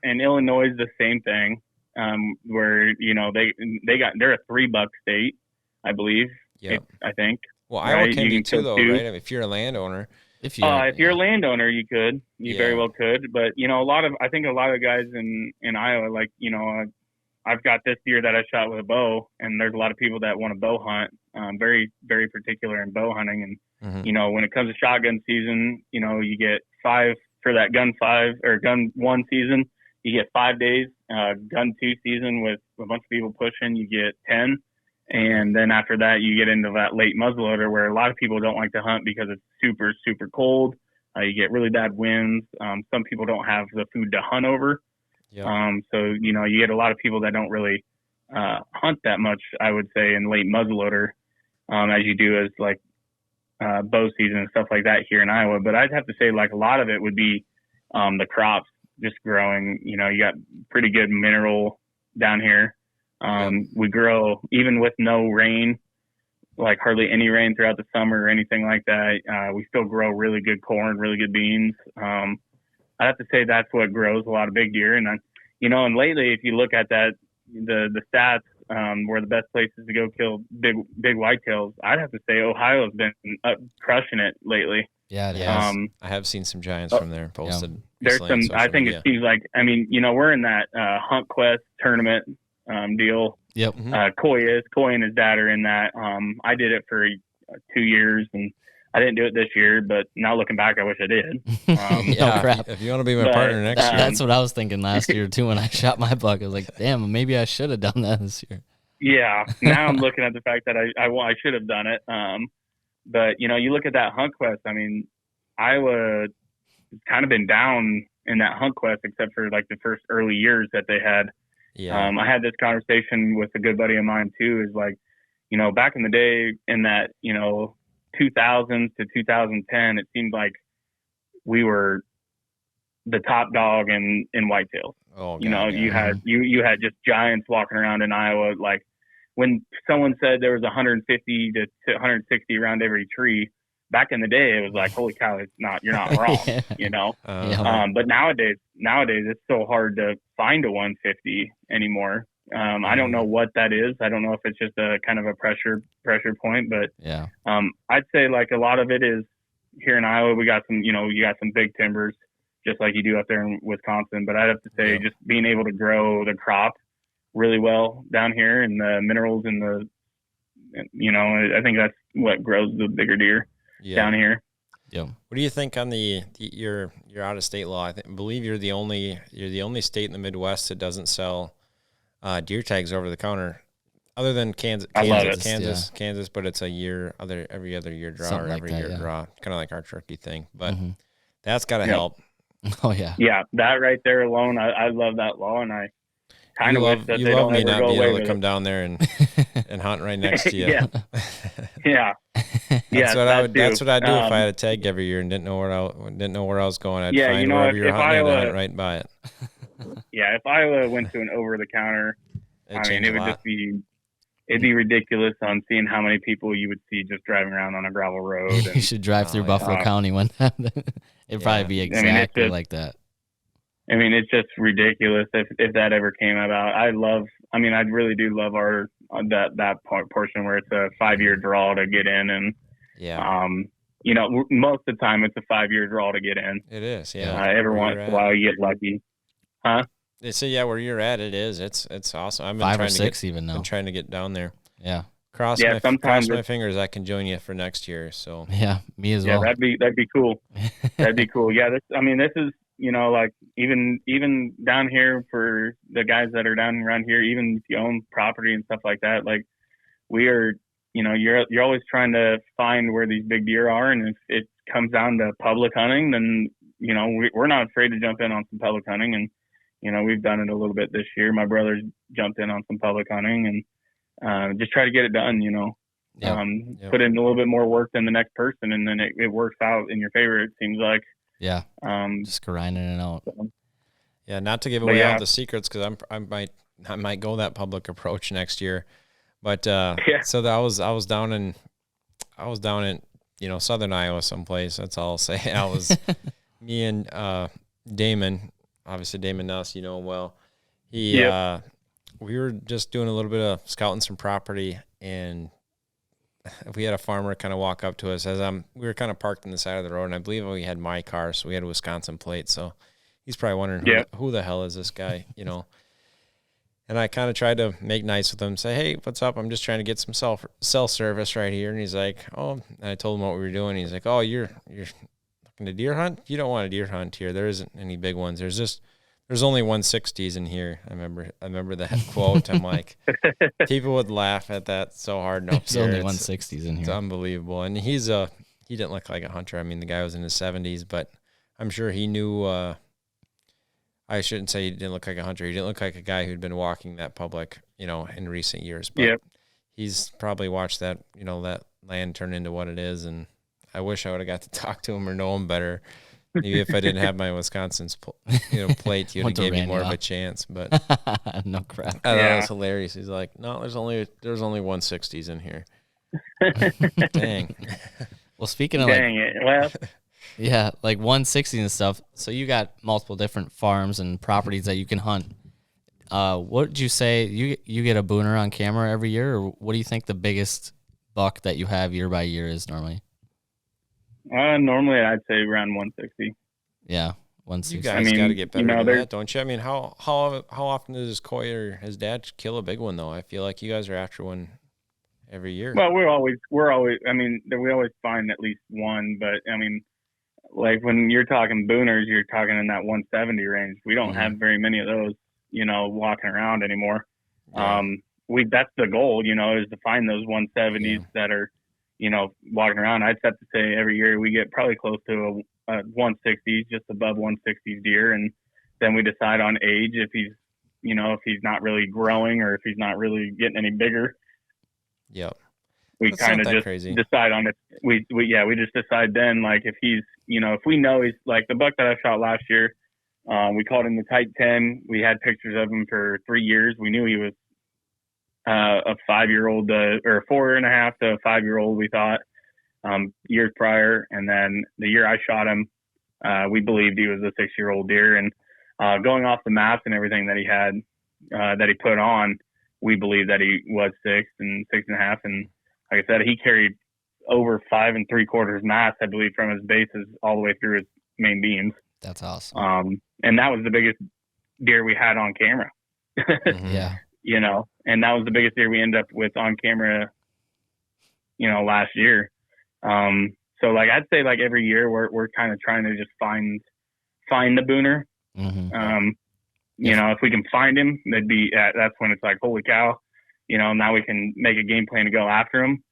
and Illinois is the same thing. Where they're a $3 state, I believe. Yeah, I think. Well, Iowa can be too, though, right? I mean, if you're a landowner. If you're a landowner, you could. You very well could. But I think a lot of guys in Iowa, like I've got this deer that I shot with a bow, and there's a lot of people that want to bow hunt. Very very particular in bow hunting, and when it comes to shotgun season, you get 5 for that gun 5 or gun 1 season. You get 5 days. Gun 2 season with a bunch of people pushing, you get 10. And then after that, you get into that late muzzleloader where a lot of people don't like to hunt because it's super, super cold. You get really bad winds. Some people don't have the food to hunt over. Yep. So, you get a lot of people that don't really hunt that much, I would say, in late muzzleloader as you do as like bow season and stuff like that here in Iowa. But I'd have to say like a lot of it would be the crops just growing. You got pretty good mineral down here. We grow even with no rain, like hardly any rain throughout the summer or anything like that. We still grow really good corn, really good beans. I have to say that's what grows a lot of big deer. And and lately, if you look at that, the stats, where the best places to go kill big whitetails, I'd have to say Ohio's been crushing it lately. Yeah, it has. I have seen some giants from there posted. Yeah. There's some. I think it seems like. I mean, we're in that Hunt Quest tournament deal. Yep. Coy and his dad are in that. I did it for 2 years, and I didn't do it this year. But now looking back, I wish I did. Oh crap! If you want to be my partner next year, that's what I was thinking last year too. When I shot my buck, I was like, "Damn, maybe I should have done that this year." Yeah. Now I'm looking at the fact that I should have done it. But you look at that Hunt Quest. I mean, Iowa has kind of been down in that Hunt Quest, except for like the first early years that they had. Yeah. I had this conversation with a good buddy of mine too. Is like, back in the day, in that 2000s to 2010, it seemed like we were the top dog in whitetails. Oh, God, You know, yeah. you had just giants walking around in Iowa. Like when someone said there was 150 to 160 around every tree, back in the day, it was like, holy cow, you're not wrong, Yeah. you know? Yeah. But nowadays it's so hard to find a 150 anymore. I don't know what that is. I don't know if it's just a kind of a pressure point, but Yeah. I'd say like a lot of it is here in Iowa. We got some, you got some big timbers, just like you do up there in Wisconsin. But I'd have to say just being able to grow the crop really well down here, and the minerals and I think that's what grows the bigger deer down here. Yeah. What do you think on your out of state law? I believe you're the only state in the Midwest that doesn't sell deer tags over the counter, other than Kansas. I love it. Kansas, but it's every other year draw, Something or like every that, year yeah. draw, kind of like our turkey thing. But that's got to help. Oh yeah. Yeah, that right there alone, I love that law, and I kind of wish that you they love don't me ever not go being away able to with come it. down there and hunt right next to you. Yeah. Yeah. That's what I would. do. That's what I'd do if I had a tag every year and didn't know where I was going. I'd Yeah, find you know, wherever if you're hunting, Iowa- I'd hunt right by it. Yeah, if Iowa went to an over-the-counter, it would just it'd be ridiculous on seeing how many people you would see just driving around on a gravel road. You And, should drive through yeah. Buffalo County one time. It'd probably be exactly just- like that. I mean, it's just ridiculous if that ever came about. I really do love that portion where it's a 5-year draw to get in, and most of the time it's a 5-year draw to get in. It is, yeah. Every once in a while you get lucky, huh? They say, yeah, where you're at, it is. It's awesome. I've been 5 or trying 6 to even now. been trying to get down there. Yeah. Cross my fingers I can join you for next year. So Yeah, me as well. Yeah, that'd be cool. That'd be cool. Yeah, this is like even down here for the guys that are down around here, even if you own property and stuff like that, like we are, you're always trying to find where these big deer are, and if it comes down to public hunting, then we're not afraid to jump in on some public hunting, and we've done it a little bit this year. My brother's jumped in on some public hunting, and just try to get it done. Put in a little bit more work than the next person, and then it works out in your favor. It seems like. Yeah. Just grinding it out. Yeah, not to give away all the secrets, because I might go that public approach next year. But so I was down in southern Iowa someplace. That's all I'll say. I was me and Damon, obviously Damon Nuss, you know him well. We were just doing a little bit of scouting some property, and we had a farmer kind of walk up to us as we were kind of parked on the side of the road, and I believe we had my car, so we had a Wisconsin plate. So he's probably wondering who the hell is this guy, And I kind of tried to make nice with him, say, "Hey, what's up? I'm just trying to get some cell service right here." And he's like, "Oh," and I told him what we were doing. He's like, "Oh, you're looking to deer hunt? You don't want a deer hunt here. There isn't any big ones. There's only 160s in here." I remember that quote. I'm like, people would laugh at that so hard. There's only 160s in here. It's unbelievable. And he didn't look like a hunter. I mean, the guy was in his 70s, but I'm sure he knew. I shouldn't say he didn't look like a hunter. He didn't look like a guy who'd been walking that public, in recent years. But he's probably watched that, that land turn into what it is. And I wish I would have got to talk to him or know him better. Maybe if I didn't have my Wisconsin's plate, you'd have gave me more of a chance. But no crap. I thought it was hilarious. He's like, "No, there's only 160s in here." Dang. Well, speaking of yeah, like 160 and stuff. So you got multiple different farms and properties that you can hunt. What would you say? You get a booner on camera every year, or what do you think the biggest buck that you have year by year is normally? Normally I'd say around 160. Yeah, 160. You guys got to get better than that, don't you? I mean, how often does Coy or his dad kill a big one though? I feel like you guys are after one every year. Well, we're always. I mean, we always find at least one, but I mean, like when you're talking booners, you're talking in that 170 range. We don't have very many of those, walking around anymore. Yeah. That's the goal, is to find those 170s that are, walking around. I'd have to say every year we get probably close to a 160, just above 160 deer, and then we decide on age if he's not really growing or if he's not really getting any bigger. Yep. We kind of just decide on it. We just decide then, like if he's, if we know he's like the buck that I shot last year, We called him the Type 10. We had pictures of him for 3 years. We knew he was a 5-year-old, or 4.5 to a 5-year-old, we thought, years prior. And then the year I shot him, we believed he was a 6-year-old deer. And going off the maps and everything that he had, that he put on, we believed that he was 6 and 6.5. And like I said, he carried over 5 3/4 mass, I believe, from his bases all the way through his main beams. That's awesome. And that was the biggest deer we had on camera. Yeah. You know, and that was the biggest deer we ended up with on camera, you know, last year. So like, I'd say like every year we're kind of trying to just find the booner. You know, if we can find him, that's when it's like, holy cow, you know, now we can make a game plan to go after him.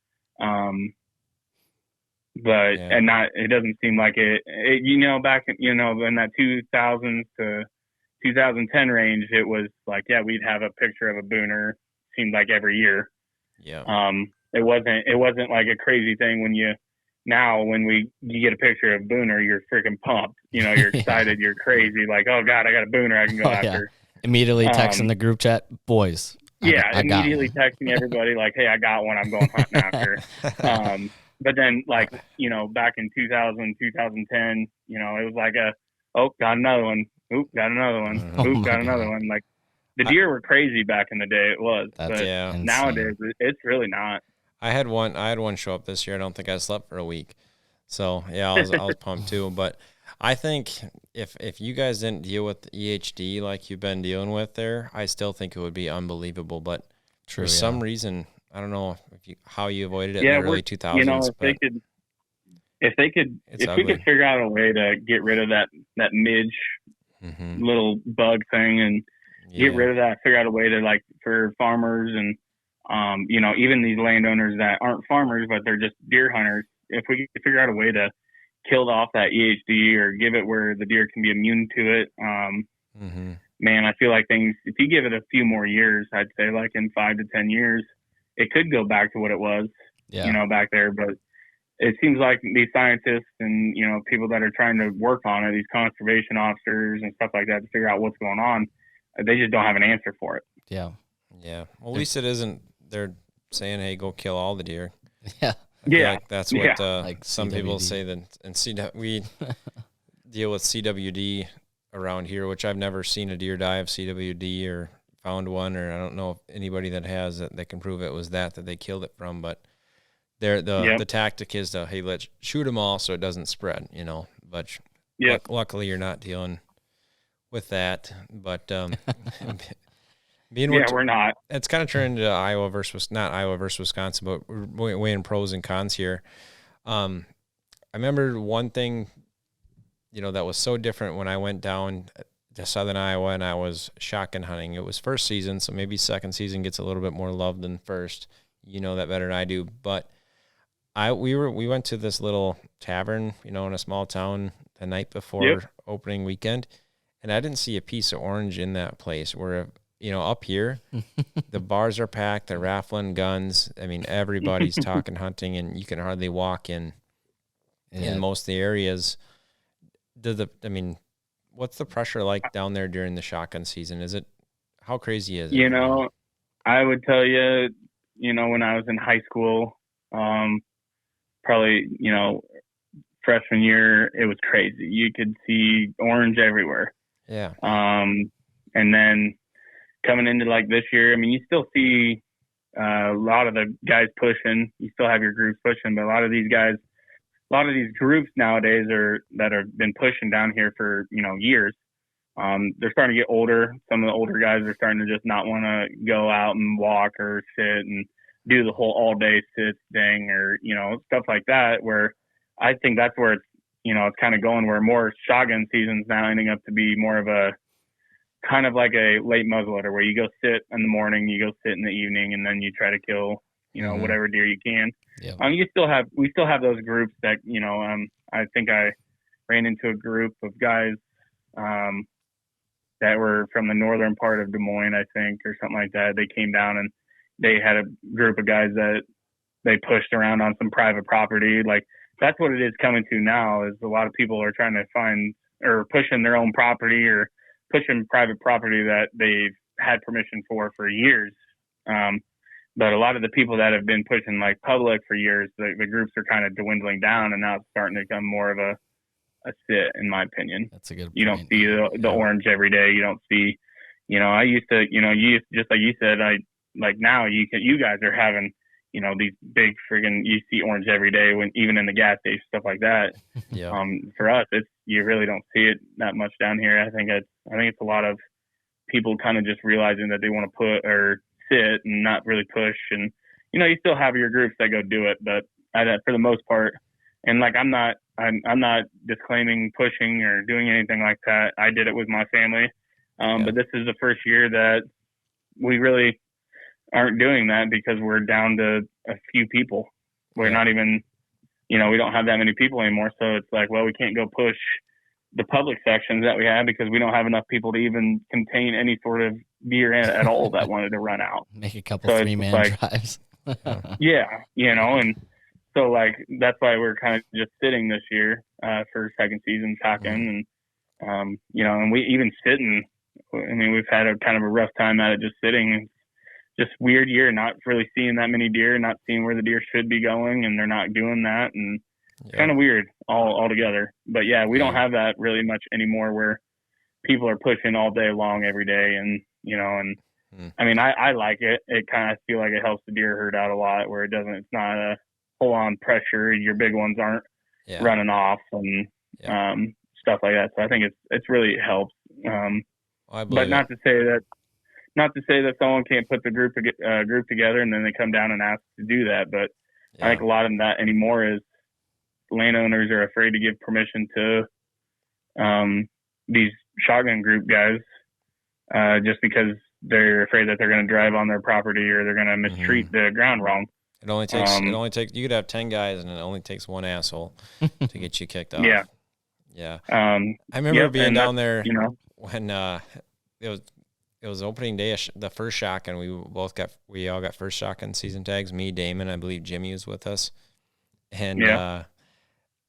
It doesn't seem like it, you know, back, you know, in that 2000s to 2010 range, it was like, yeah, we'd have a picture of a booner, seemed like every year. Yeah. It wasn't like a crazy thing when you get a picture of booner, you're freaking pumped. You know, you're excited, you're crazy, like, oh God, I got a booner I can go after. Yeah. Immediately texting the group chat, boys. Immediately texting everybody like, hey, I got one I'm going hunting after. But then, like, you know, back in 2000, 2010, you know, it was like got another one. Oop, got another one. Oop, got another one. Like, the deer were crazy back in the day. It was. But nowadays, it's really not. I had one show up this year. I don't think I slept for a week. So, yeah, I was pumped too. But I think if you guys didn't deal with the EHD like you've been dealing with there, I still think it would be unbelievable. But for some reason, I don't know how you avoided it in the early 2000s. You know, if we could figure out a way to get rid of that midge little bug thing and get rid of that, figure out a way to, like, for farmers and you know, even these landowners that aren't farmers but they're just deer hunters, if we could figure out a way to kill off that EHD or give it where the deer can be immune to it, man, I feel like if you give it a few more years, I'd say like in 5 to 10 years, it could go back to what it was, you know, back there. But it seems like these scientists and, you know, people that are trying to work on it, these conservation officers and stuff like that, to figure out what's going on, they just don't have an answer for it. Yeah. Yeah. Well, at least it isn't, they're saying, hey, go kill all the deer. Yeah. Like that's what like some CWD. people say that, and we deal with CWD around here, which I've never seen a deer die of CWD or found one, or I don't know if anybody that has it that can prove it was that they killed it from, but the tactic is to, hey, let's shoot them all so it doesn't spread, you know, but luckily you're not dealing with that, but we're not. It's kind of turned into not Iowa versus Wisconsin, but we're weighing pros and cons here. I remember one thing, you know, that was so different when I went down to southern Iowa and I was shotgun hunting. It was first season, so maybe second season gets a little bit more love than first. You know that better than I do. But we went to this little tavern, you know, in a small town the night before opening weekend, and I didn't see a piece of orange in that place. Where, you know, up here, the bars are packed, they're raffling guns. I mean, everybody's talking hunting, and you can hardly walk in most of the areas. What's the pressure like down there during the shotgun season? How crazy is it? You know, I would tell you, you know, when I was in high school, probably, you know, freshman year, it was crazy. You could see orange everywhere. Yeah. And then coming into like this year, I mean, you still see a lot of the guys pushing. You still have your groups pushing, but a lot of these groups nowadays that have been pushing down here for, you know, years. They're starting to get older. Some of the older guys are starting to just not want to go out and walk or sit and do the whole all day sit thing, or, you know, stuff like that, where I think that's where it's, you know, it's kind of going, where more shotgun season's now ending up to be more of a kind of like a late muzzleloader, where you go sit in the morning, you go sit in the evening, and then you try to kill, you know, whatever deer you can. Yep. We still have those groups that, you know, I think I ran into a group of guys that were from the northern part of Des Moines, I think, or something like that. They came down and they had a group of guys that they pushed around on some private property. Like, that's what it is coming to now, is a lot of people are trying to find or pushing their own property or pushing private property that they've had permission for years. But a lot of the people that have been pushing like public for years, the groups are kind of dwindling down, and now it's starting to become more of a sit, in my opinion. That's a good point. You don't see the orange every day. You don't see, I used to, just like you said, now you guys are having, these big friggin', you see orange every day when even in the gas station, stuff like that. Yeah. For us, you really don't see it that much down here. I think it's a lot of people kind of just realizing that they want to put or sit and not really push. And, you still have your groups that go do it, but for the most part, and like, I'm not disclaiming pushing or doing anything like that. I did it with my family. But this is the first year that we really aren't doing that because we're down to a few people. We're not even, we don't have that many people anymore. So it's like, well, we can't go push the public sections that we have because we don't have enough people to even contain any sort of deer at all that wanted to run out. Make a couple 3-man drives. And so like, that's why we're kind of just sitting this year, for second season shotgun. And, and we even sitting, we've had a kind of a rough time at it, just sitting. Just weird year, not really seeing that many deer, not seeing where the deer should be going, and they're not doing that, and it's kind of weird all together. But yeah, we don't have that really much anymore, where people are pushing all day long every day, and I like it. It kind of feel like it helps the deer herd out a lot, where it's not a full on pressure. Your big ones aren't running off and stuff like that. So I think it's really helps. But not to say that someone can't put the group together and then they come down and ask to do that. But I think a lot of that anymore is landowners are afraid to give permission to these shotgun group guys just because they're afraid that they're going to drive on their property or they're going to mistreat the ground wrong. It only takes you could have 10 guys and it only takes one asshole to get you kicked off. Yeah. I remember being down there when it was opening day of the first shotgun. We all got first shotgun season tags. Me, Damon, I believe Jimmy was with us. And I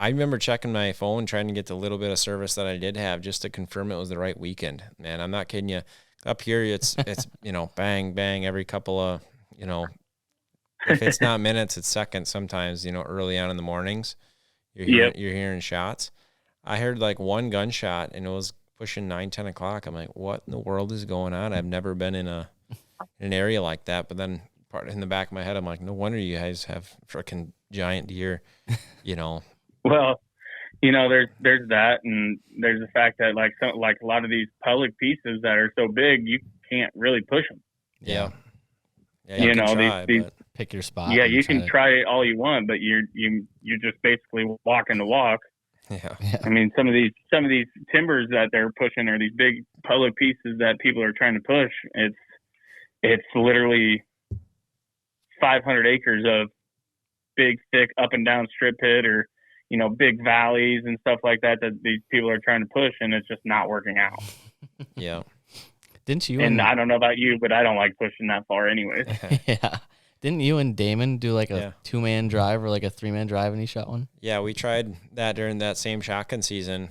remember checking my phone, trying to get the little bit of service that I did have just to confirm it was the right weekend. Man, I'm not kidding you. Up here, it's bang, bang every couple of, if it's not minutes, it's seconds sometimes, early on in the mornings. You're hearing shots. I heard like one gunshot and it was pushing 9-10 o'clock. I'm like, what in the world is going on? I've never been in an area like that. But then in the back of my head, I'm like, no wonder you guys have freaking giant deer, Well, there's that, and there's the fact that like a lot of these public pieces that are so big, you can't really push them. Yeah, you can try, these pick your spot. Yeah, you can try all you want, but you're just basically walking the walk. Yeah. Some of these timbers that they're pushing are these big public pieces that people are trying to push. It's literally 500 acres of big, thick up and down strip pit or, big valleys and stuff like that these people are trying to push, and it's just not working out. Yeah. Didn't you? And I don't know about you, but I don't like pushing that far anyways. Yeah. Didn't you and Damon do like a 2-man drive or like a 3-man drive and he shot one? Yeah, we tried that during that same shotgun season.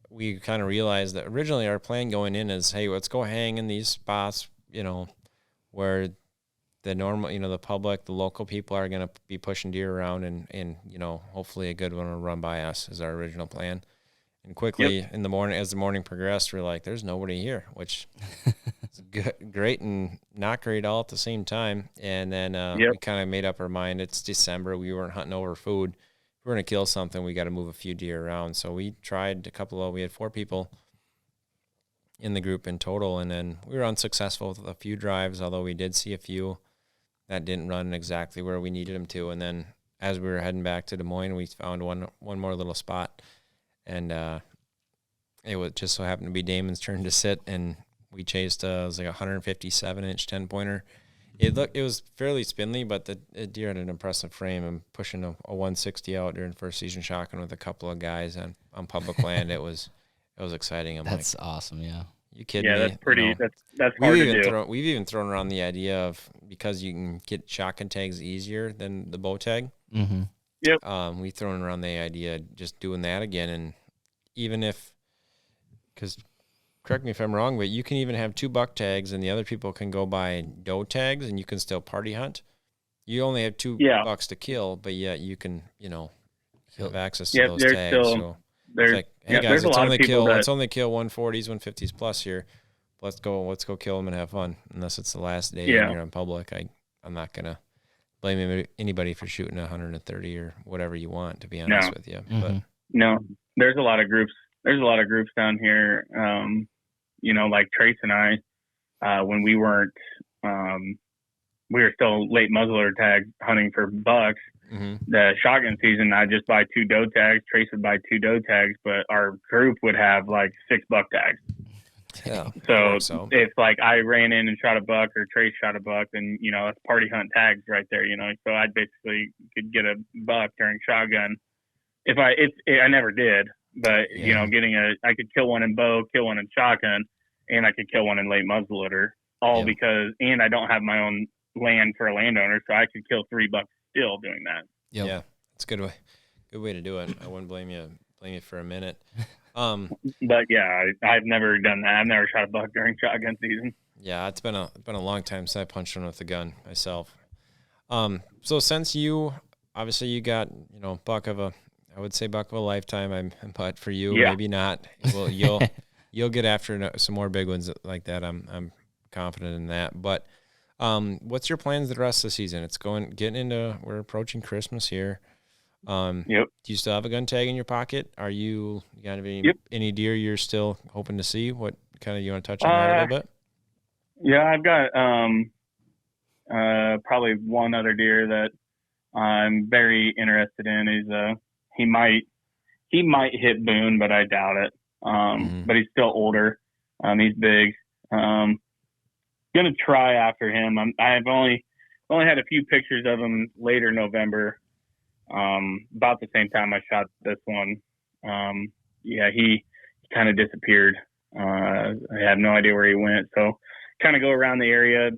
We kind of realized that originally our plan going in is, hey, let's go hang in these spots, where the normal, the public, the local people are going to be pushing deer around and hopefully a good one will run by us is our original plan. And quickly in the morning, as the morning progressed, we're like, there's nobody here, which is great and not great all at the same time. And then we kind of made up our mind. It's December. We weren't hunting over food. If we're going to kill something, we got to move a few deer around. So we tried we had 4 people in the group in total. And then we were unsuccessful with a few drives, although we did see a few that didn't run exactly where we needed them to. And then as we were heading back to Des Moines, we found one more little spot. And it was just so happened to be Damon's turn to sit, and we chased it was like a 157-inch 10-pointer. It was fairly spindly, but the deer had an impressive frame. And pushing a 160 out during first season shotgun with a couple of guys on public land, it was exciting. That's awesome. Yeah, you kidding me? Yeah, that's pretty. That's hard to do. We've even thrown around the idea of, because you can get shotgun tags easier than the bow tag. Mm-hmm. Yep. We've thrown around the idea of just doing that again, and even if because correct me if I'm wrong, but you can even have 2 buck tags and the other people can go buy doe tags and you can still party hunt. You only have 2 bucks to kill, but yet you can, have access to those tags. So it's like, hey guys, let's only kill 140s, 150s plus here. Let's go kill them and have fun. Unless it's the last day and you're in public, I'm not gonna blame anybody for shooting 130 or whatever you want. To be honest with you, but no, there's a lot of groups. There's a lot of groups down here. Like Trace and I, when we weren't, we were still late muzzleloader tag hunting for bucks. The shotgun season, I just buy 2 doe tags. Trace would buy 2 doe tags, but our group would have like 6 buck tags. Yeah. So if like I ran in and shot a buck or Trace shot a buck, then it's party hunt tags right there. So I basically could get a buck during shotgun. I never did, but I could kill one in bow, kill one in shotgun, and I could kill one in late muzzleloader. Because I don't have my own land for a landowner, so I could kill 3 bucks still doing that. Yeah, it's a good way to do it. I wouldn't blame you for a minute. But yeah, I've never done that. I've never shot a buck during shotgun season. Yeah, it's been a long time since I punched one with a gun myself. So since you got buck of a lifetime, but for you maybe not. Well, you'll get after some more big ones like that. I'm confident in that. But what's your plans the rest of the season? We're approaching Christmas here. Do you still have a gun tag in your pocket? Are you got any deer you're still hoping to see? What kind of you want to touch on that a little bit? Yeah, I've got probably one other deer that I'm very interested in. He might hit Boone, but I doubt it. But he's still older. He's big. Gonna try after him. I've only had a few pictures of him later November. About the same time I shot this one. He kind of disappeared. I have no idea where he went. So kind of go around the area,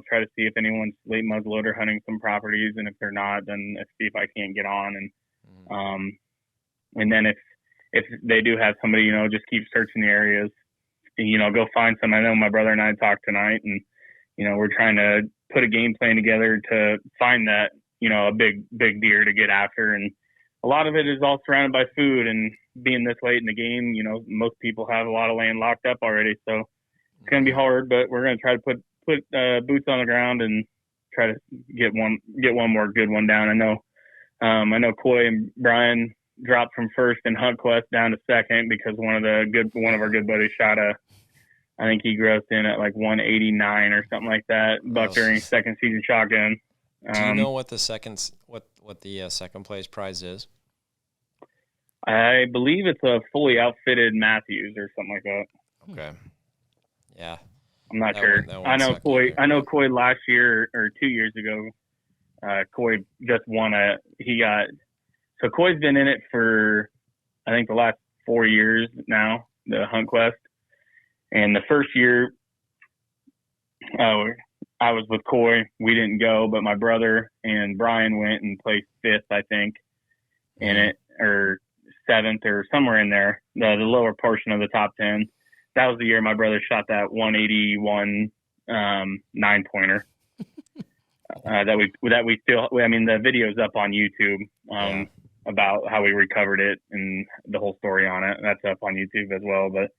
try to see if anyone's late muzzleloader hunting some properties, and if they're not, then see if I can't get on. And then if they do have somebody, just keep searching the areas. Go find some. I know my brother and I talked tonight, and we're trying to put a game plan together to find that a big deer to get after. And a lot of it is all surrounded by food, and being this late in the game, most people have a lot of land locked up already, so it's going to be hard, but we're going to try to put boots on the ground and try to get one more good one down. I know Coy and Brian dropped from first in Hunt Quest down to second because one of our good buddies shot I think he grossed in at like 189 or something like that buck during second season shotgun. Do you know what the second place prize is? I believe it's a fully outfitted Matthews or something like that. Okay. Yeah. I'm not sure. I know Coy last year or 2 years ago. Coy just won so Coy's been in it for I think the last 4 years now, the Hunt Quest. And the first year I was with Coy. We didn't go, but my brother and Brian went and placed 5th, I think, in it, or 7th or somewhere in there, the lower portion of the top 10. That was the year my brother shot that 181 9-pointer. That we still, I mean, the video's up on YouTube about how we recovered it and the whole story on it. That's up on YouTube as well. But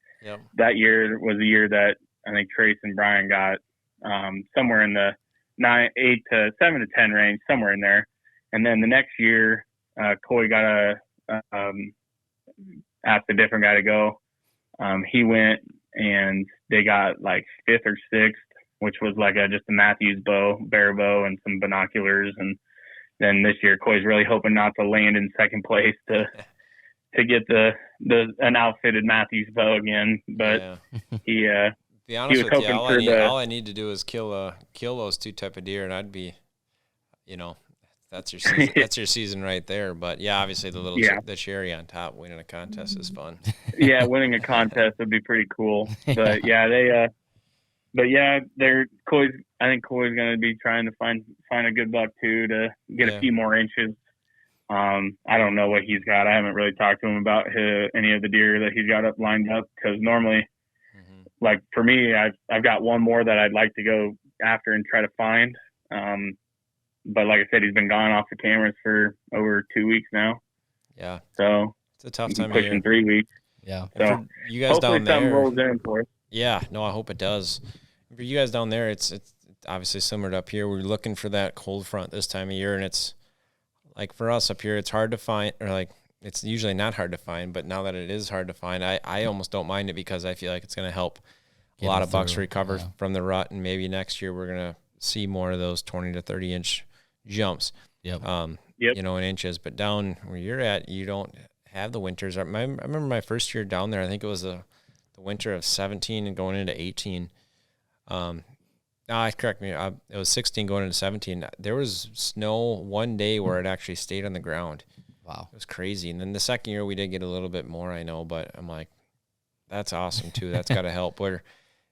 that year was the year that I think Trace and Brian got somewhere in the 8 to 7 to 10 range, somewhere in there. And then the next year, Coy got asked a different guy to go. He went and they got like 5th or 6th, which was like just a Matthews bow, bare bow, and some binoculars. And then this year, Coy's really hoping not to land in second place to get an outfitted Matthews bow again. But he be honest he was with you, hoping all I need to do is kill those 2 type of deer, and I'd be, that's your season. That's your season right there. But yeah, obviously the cherry on top, winning a contest is fun. Yeah, winning a contest would be pretty cool. But yeah, I think Coy's going to be trying to find a good buck too to get a few more inches. I don't know what he's got. I haven't really talked to him about any of the deer that he's got up lined up, because normally, like for me, I've got one more that I'd like to go after and try to find. But like I said, he's been gone off the cameras for over 2 weeks now. Yeah. So it's a tough time of pushing year. 3 weeks. Yeah. So you guys hopefully down something there, rolls in for us. yeah, no, I hope it does. For you guys down there, it's obviously similar to up here. We're looking for that cold front this time of year, and it's like for us up here, it's hard to find, or like it's usually not hard to find, but now that it is hard to find, I almost don't mind it, because I feel like it's going to help a lot of bucks recover from the rut, and maybe next year we're going to see more of those 20 to 30 inch jumps. Yep. You know, in inches. But down where you're at, you don't have the winters. I remember my first year down there, I think it was the winter of 17 and going into 18. Correct me. It was 16 going into 17. There was snow one day where it actually stayed on the ground. Wow. It was crazy. And then the second year we did get a little bit more, I know, but I'm like, that's awesome too. That's got to help. Where it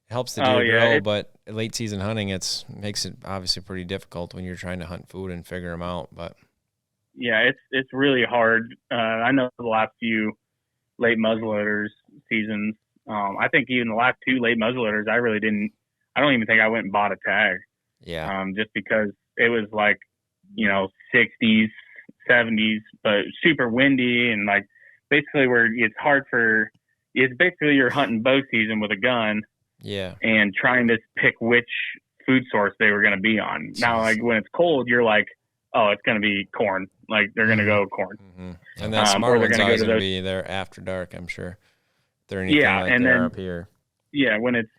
helps the deer grow, but late season hunting, makes it obviously pretty difficult when you're trying to hunt food and figure them out. But yeah, it's really hard. I know the last few late muzzleloaders seasons, I think even the last 2 late muzzleloaders, I don't even think I went and bought a tag. Yeah. Just because it was like, 60s, 70s, but super windy, and like basically it's basically you're hunting bow season with a gun. Yeah. And trying to pick which food source they were going to be on. Now, like when it's cold, you're like, oh, it's going to be corn. Like they're going to go corn. Mm-hmm. And that smart one's always going to be there after dark, I'm sure. If they're anything like and they then, are up here. Yeah, when it's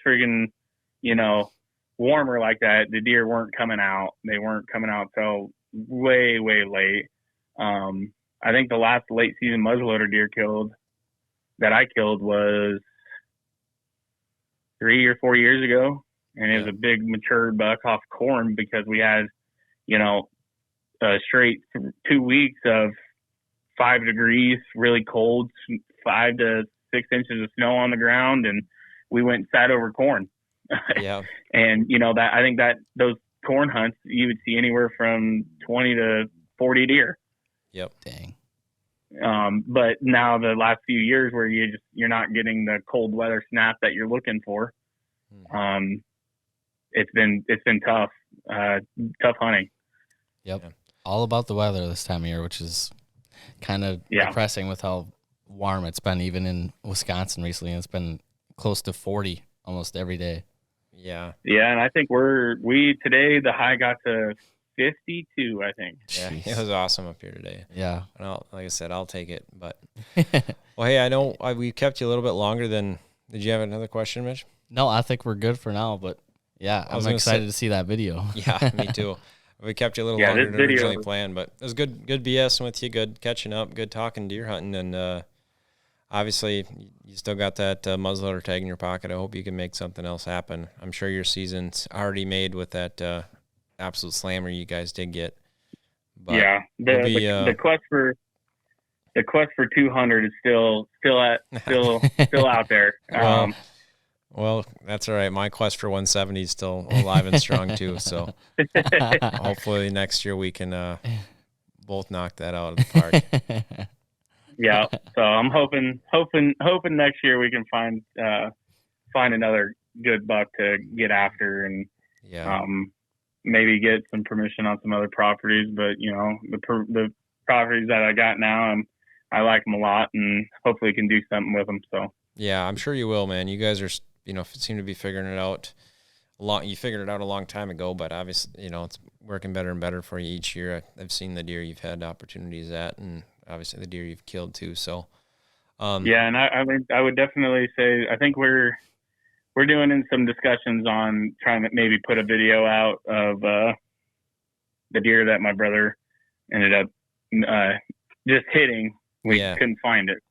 friggin', warmer like that, the deer weren't coming out. They weren't coming out till way, way late. I think the last late season muzzleloader deer that I killed was 3 or 4 years ago, and it was a big mature buck off corn, because we had, a straight 2 weeks of 5 degrees, really cold, 5 to 6 inches of snow on the ground, and we went and sat over corn. Yeah. And I think that those corn hunts, you would see anywhere from 20 to 40 deer. Yep. Dang. But now the last few years where you're not getting the cold weather snap that you're looking for, it's been tough, tough hunting. Yep. Yeah. All about the weather this time of year, which is kind of depressing with how warm it's been. Even in Wisconsin recently, it's been close to 40 almost every day. Yeah. Yeah, and I think today the high got to 52, I think. Yeah, Jeez. it was awesome up here today. Yeah. Like I said, I'll take it. But well, hey, I know we kept you a little bit longer than. Did you have another question, Mitch? No, I think we're good for now. But yeah, I'm excited to see that video. Yeah, me too. We kept you a little longer than originally planned, but it was good BSing with you, good catching up, good talking deer hunting, and obviously you still got that muzzleloader tag in your pocket. I hope you can make something else happen. I'm sure your season's already made with that absolute slammer you guys did get. But yeah, the quest for 200 is still out there. Well, that's all right. My quest for 170 is still alive and strong too. So hopefully next year we can both knock that out of the park. Yeah. So I'm hoping next year we can find another good buck to get after, and maybe get some permission on some other properties. But the properties that I got now, I like them a lot, and hopefully can do something with them. So yeah, I'm sure you will, man. You guys are seem to be figuring it out. You figured it out a long time ago, but obviously it's working better and better for you each year. I've seen the deer you've had opportunities at, and obviously the deer you've killed too. So yeah, and I would definitely say I think we're doing in some discussions on trying to maybe put a video out of the deer that my brother ended up just hitting. We couldn't find it.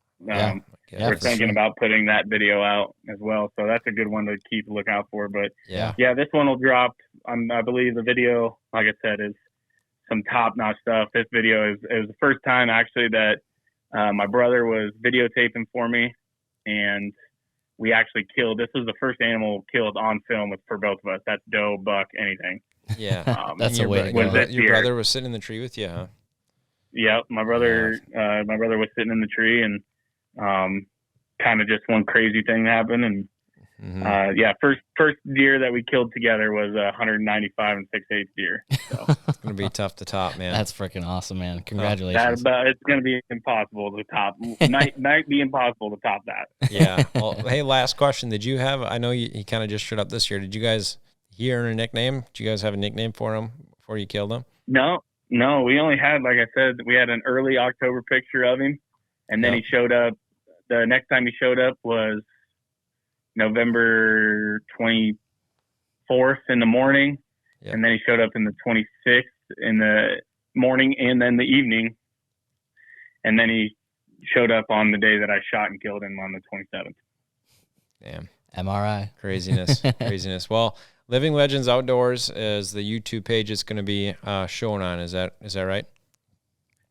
We're thinking about putting that video out as well. So that's a good one to keep a lookout for. But yeah, this one will drop. I believe the video, like I said, is some top-notch stuff. This video is the first time actually that my brother was videotaping for me, and we actually killed. This was the first animal killed on film for both of us. That's doe, buck, anything. Yeah, that's a way to go. Your brother was sitting in the tree with you, huh? My brother was sitting in the tree, and kind of just one crazy thing happened, and first deer that we killed together was 195 and 6/8 deer. So It's gonna be tough to top, man. That's freaking awesome, man. Congratulations. it's going to be impossible to top. might be impossible to top that. Yeah. Well, hey, last question. Did you have? I know he kind of just showed up this year. Did you guys hear a nickname? Did you guys have a nickname for him before you killed him? No. We only had, like I said, we had an early October picture of him, and then he showed up. The next time he showed up was November 24th in the morning, and then he showed up in the 26th in the morning and then the evening, and then he showed up on the day that I shot and killed him on the 27th. Damn. MRI. Craziness. Well, Living Legends Outdoors is the YouTube page it's going to be showing on. Is that right?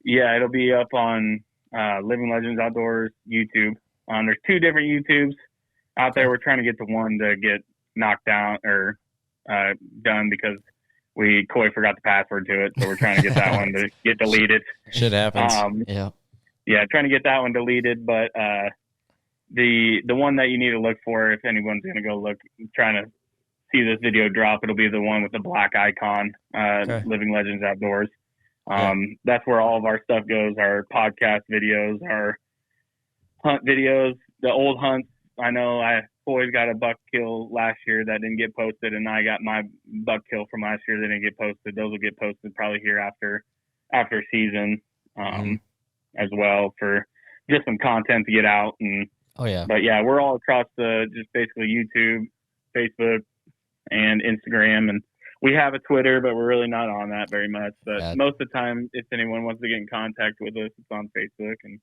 Yeah, it'll be up on Living Legends Outdoors YouTube. There's 2 different YouTubes out there. We're trying to get the one to get knocked down or done because Coy forgot the password to it, so we're trying to get that one to get deleted. Shit happens. Trying to get that one deleted, but the one that you need to look for, if anyone's going to go look, trying to see this video drop, it'll be the one with the black icon, Living Legends Outdoors. That's where all of our stuff goes, our podcast videos, our hunt videos, the old hunts. I know Coy's got a buck kill last year that didn't get posted, and I got my buck kill from last year that didn't get posted. Those will get posted probably here after season as well, for just some content to get out. And but yeah, we're all across just basically YouTube, Facebook, and Instagram, and we have a Twitter, but we're really not on that very much. But most of the time, if anyone wants to get in contact with us, it's on Facebook, and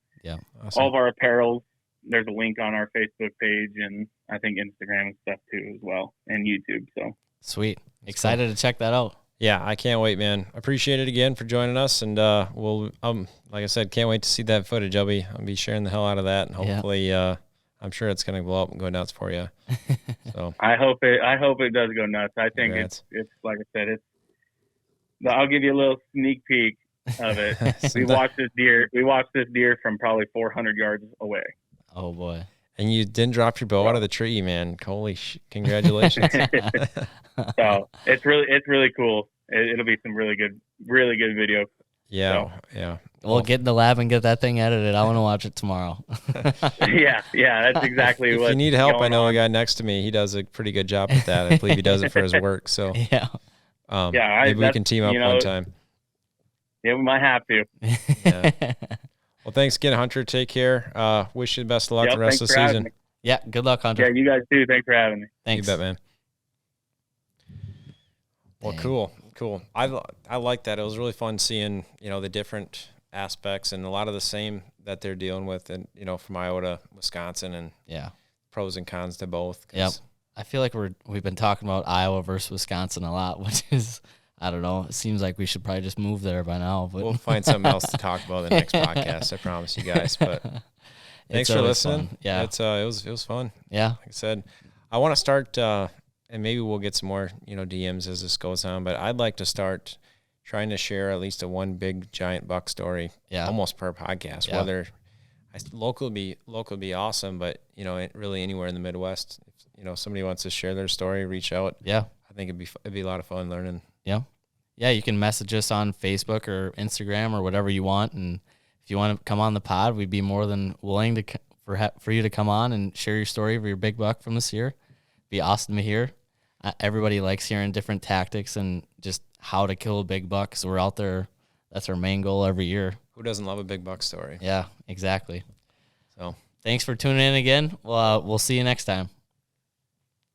awesome. All of our apparel. There's a link on our Facebook page, and I think Instagram and stuff too as well, and YouTube. So sweet, excited to check that out. Yeah, I can't wait, man. Appreciate it again for joining us, and we'll like I said, can't wait to see that footage. I'll be sharing the hell out of that, and hopefully, I'm sure it's gonna blow up and go nuts for you. So I hope it does go nuts. I think it's like I said, I'll give you a little sneak peek of it. We watched this deer from probably 400 yards away. Oh boy! And you didn't drop your bow out of the tree, man. Holy congratulations! So it's really cool. It'll be some really good video. Yeah, so. Yeah. We'll get in the lab and get that thing edited. I want to watch it tomorrow. yeah, that's exactly if what. If you need help, I know a guy next to me. He does a pretty good job at that. I believe he does it for his work. So maybe we can team up one time. Yeah, we might have to. Yeah. Well, thanks again, Hunter. Take care. Wish you the best of luck the rest of the season. Yeah, good luck, Hunter. Yeah, you guys too. Thanks for having me. Thanks. You bet, man. Well, cool. I like that. It was really fun seeing, the different aspects and a lot of the same that they're dealing with, and from Iowa to Wisconsin, and pros and cons to both. Yep. I feel like we've been talking about Iowa versus Wisconsin a lot, which is, I don't know. It seems like we should probably just move there by now. But we'll find something else to talk about in the next podcast. I promise you guys. But thanks for listening. Fun. Yeah, it was fun. Yeah, like I said, I want to start, and maybe we'll get some more DMs as this goes on. But I'd like to start trying to share at least one big giant buck story, almost per podcast. Yeah. Whether local would be awesome, but really anywhere in the Midwest, if somebody wants to share their story, reach out. Yeah, I think it'd be a lot of fun learning. Yeah, you can message us on Facebook or Instagram or whatever you want, and if you want to come on the pod, we'd be more than willing for you to come on and share your story of your big buck from this year. It'd be awesome to hear. Everybody likes hearing different tactics and just how to kill a big buck. So we're out there. That's our main goal every year. Who doesn't love a big buck story? Yeah, exactly. So thanks for tuning in again. We'll see you next time.